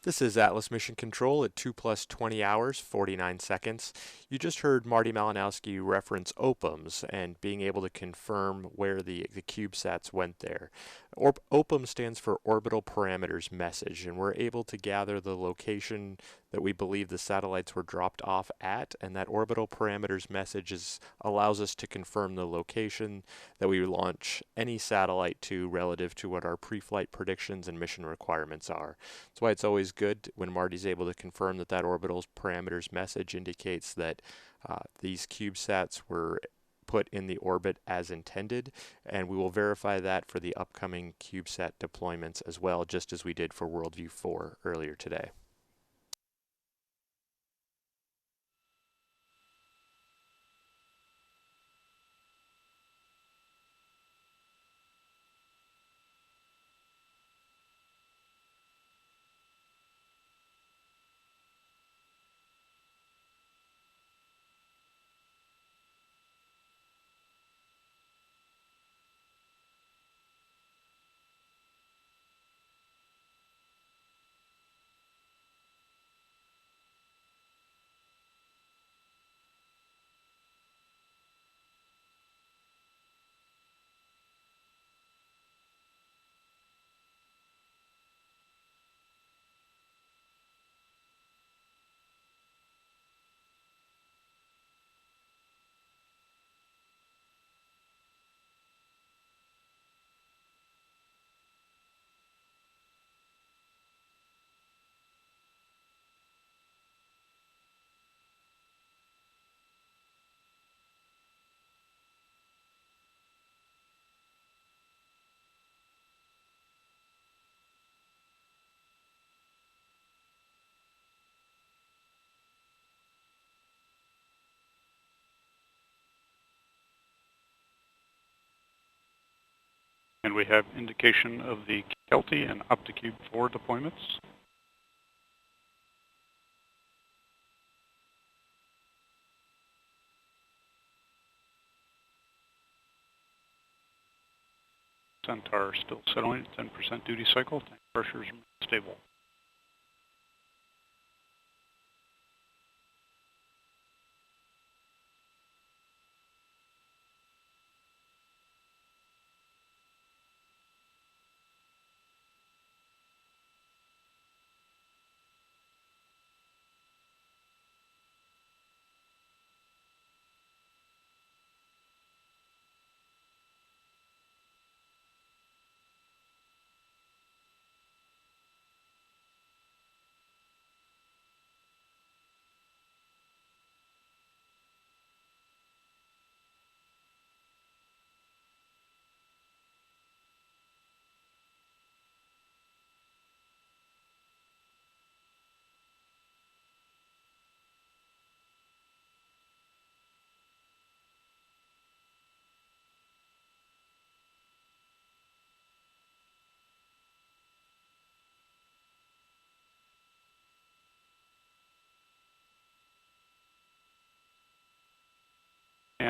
This is Atlas Mission Control at 2 + 20 hours, 49 seconds. You just heard Marty Malinowski reference OPMs and being able to confirm where the CubeSats went there. OPM stands for Orbital Parameters Message, and we're able to gather the location that we believe the satellites were dropped off at, and that orbital parameters message allows us to confirm the location that we launch any satellite to relative to what our pre-flight predictions and mission requirements are. That's why it's always good when Marty's able to confirm that that orbital parameters message indicates that these CubeSats were put in the orbit as intended, and we will verify that for the upcoming CubeSat deployments as well, just as we did for WorldView-4 earlier today. And we have indication of the Kelty and OptiCube-4 deployments. Centaur still settling at 10% duty cycle. Tank pressures remain stable.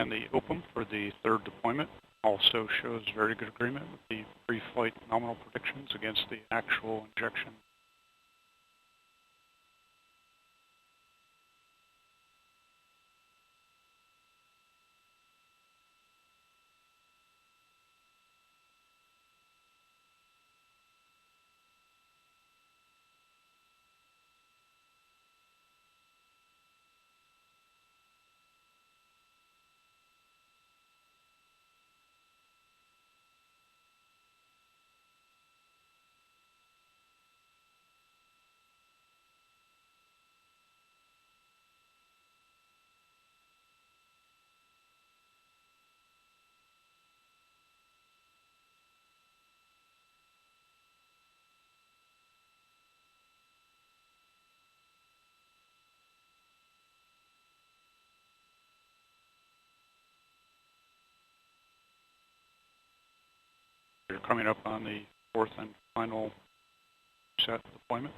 And the OPM for the third deployment also shows very good agreement with the pre-flight nominal predictions against the actual injection. We're coming up on the fourth and final set deployment.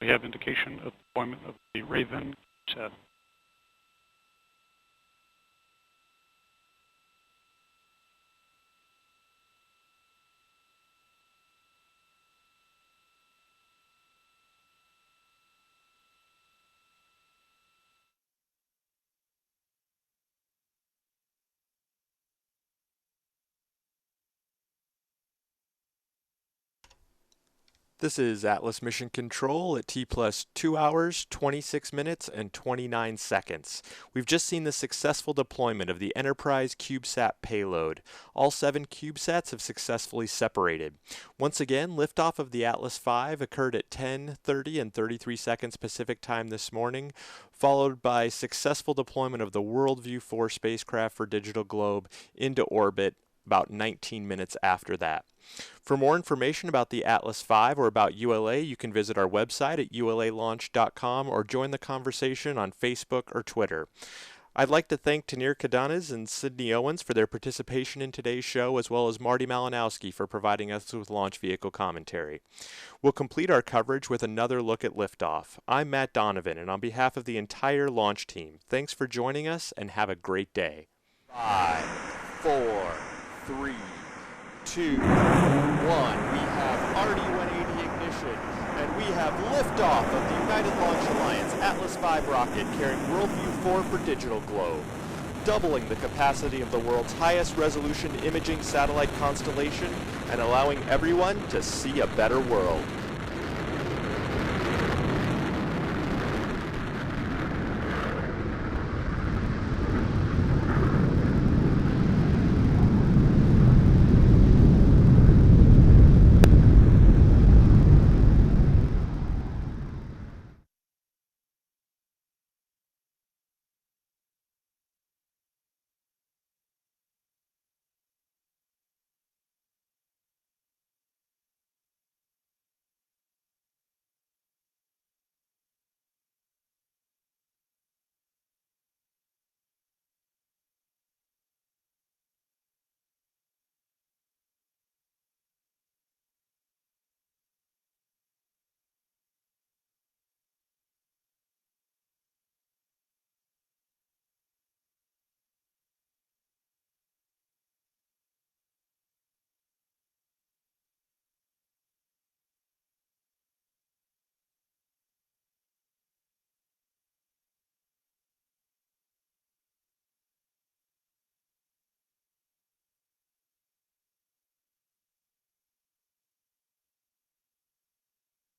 We have indication of deployment of the Raven set. This is Atlas Mission Control at T plus 2 hours, 26 minutes, and 29 seconds. We've just seen the successful deployment of the Enterprise CubeSat payload. All 7 CubeSats have successfully separated. Once again, liftoff of the Atlas V occurred at 10:30 and 33 seconds Pacific time this morning, followed by successful deployment of the WorldView-4 spacecraft for Digital Globe into orbit about 19 minutes after that. For more information about the Atlas V or about ULA, you can visit our website at ulalaunch.com or join the conversation on Facebook or Twitter. I'd like to thank Tanir Kadanes and Sydney Owens for their participation in today's show, as well as Marty Malinowski for providing us with launch vehicle commentary. We'll complete our coverage with another look at liftoff. I'm Matt Donovan, and on behalf of the entire launch team, thanks for joining us and have a great day. 5, 4, 3, 2, 1. We have RD-180 ignition, and we have liftoff of the United Launch Alliance Atlas V rocket carrying WorldView-4 for Digital Globe, doubling the capacity of the world's highest resolution imaging satellite constellation and allowing everyone to see a better world.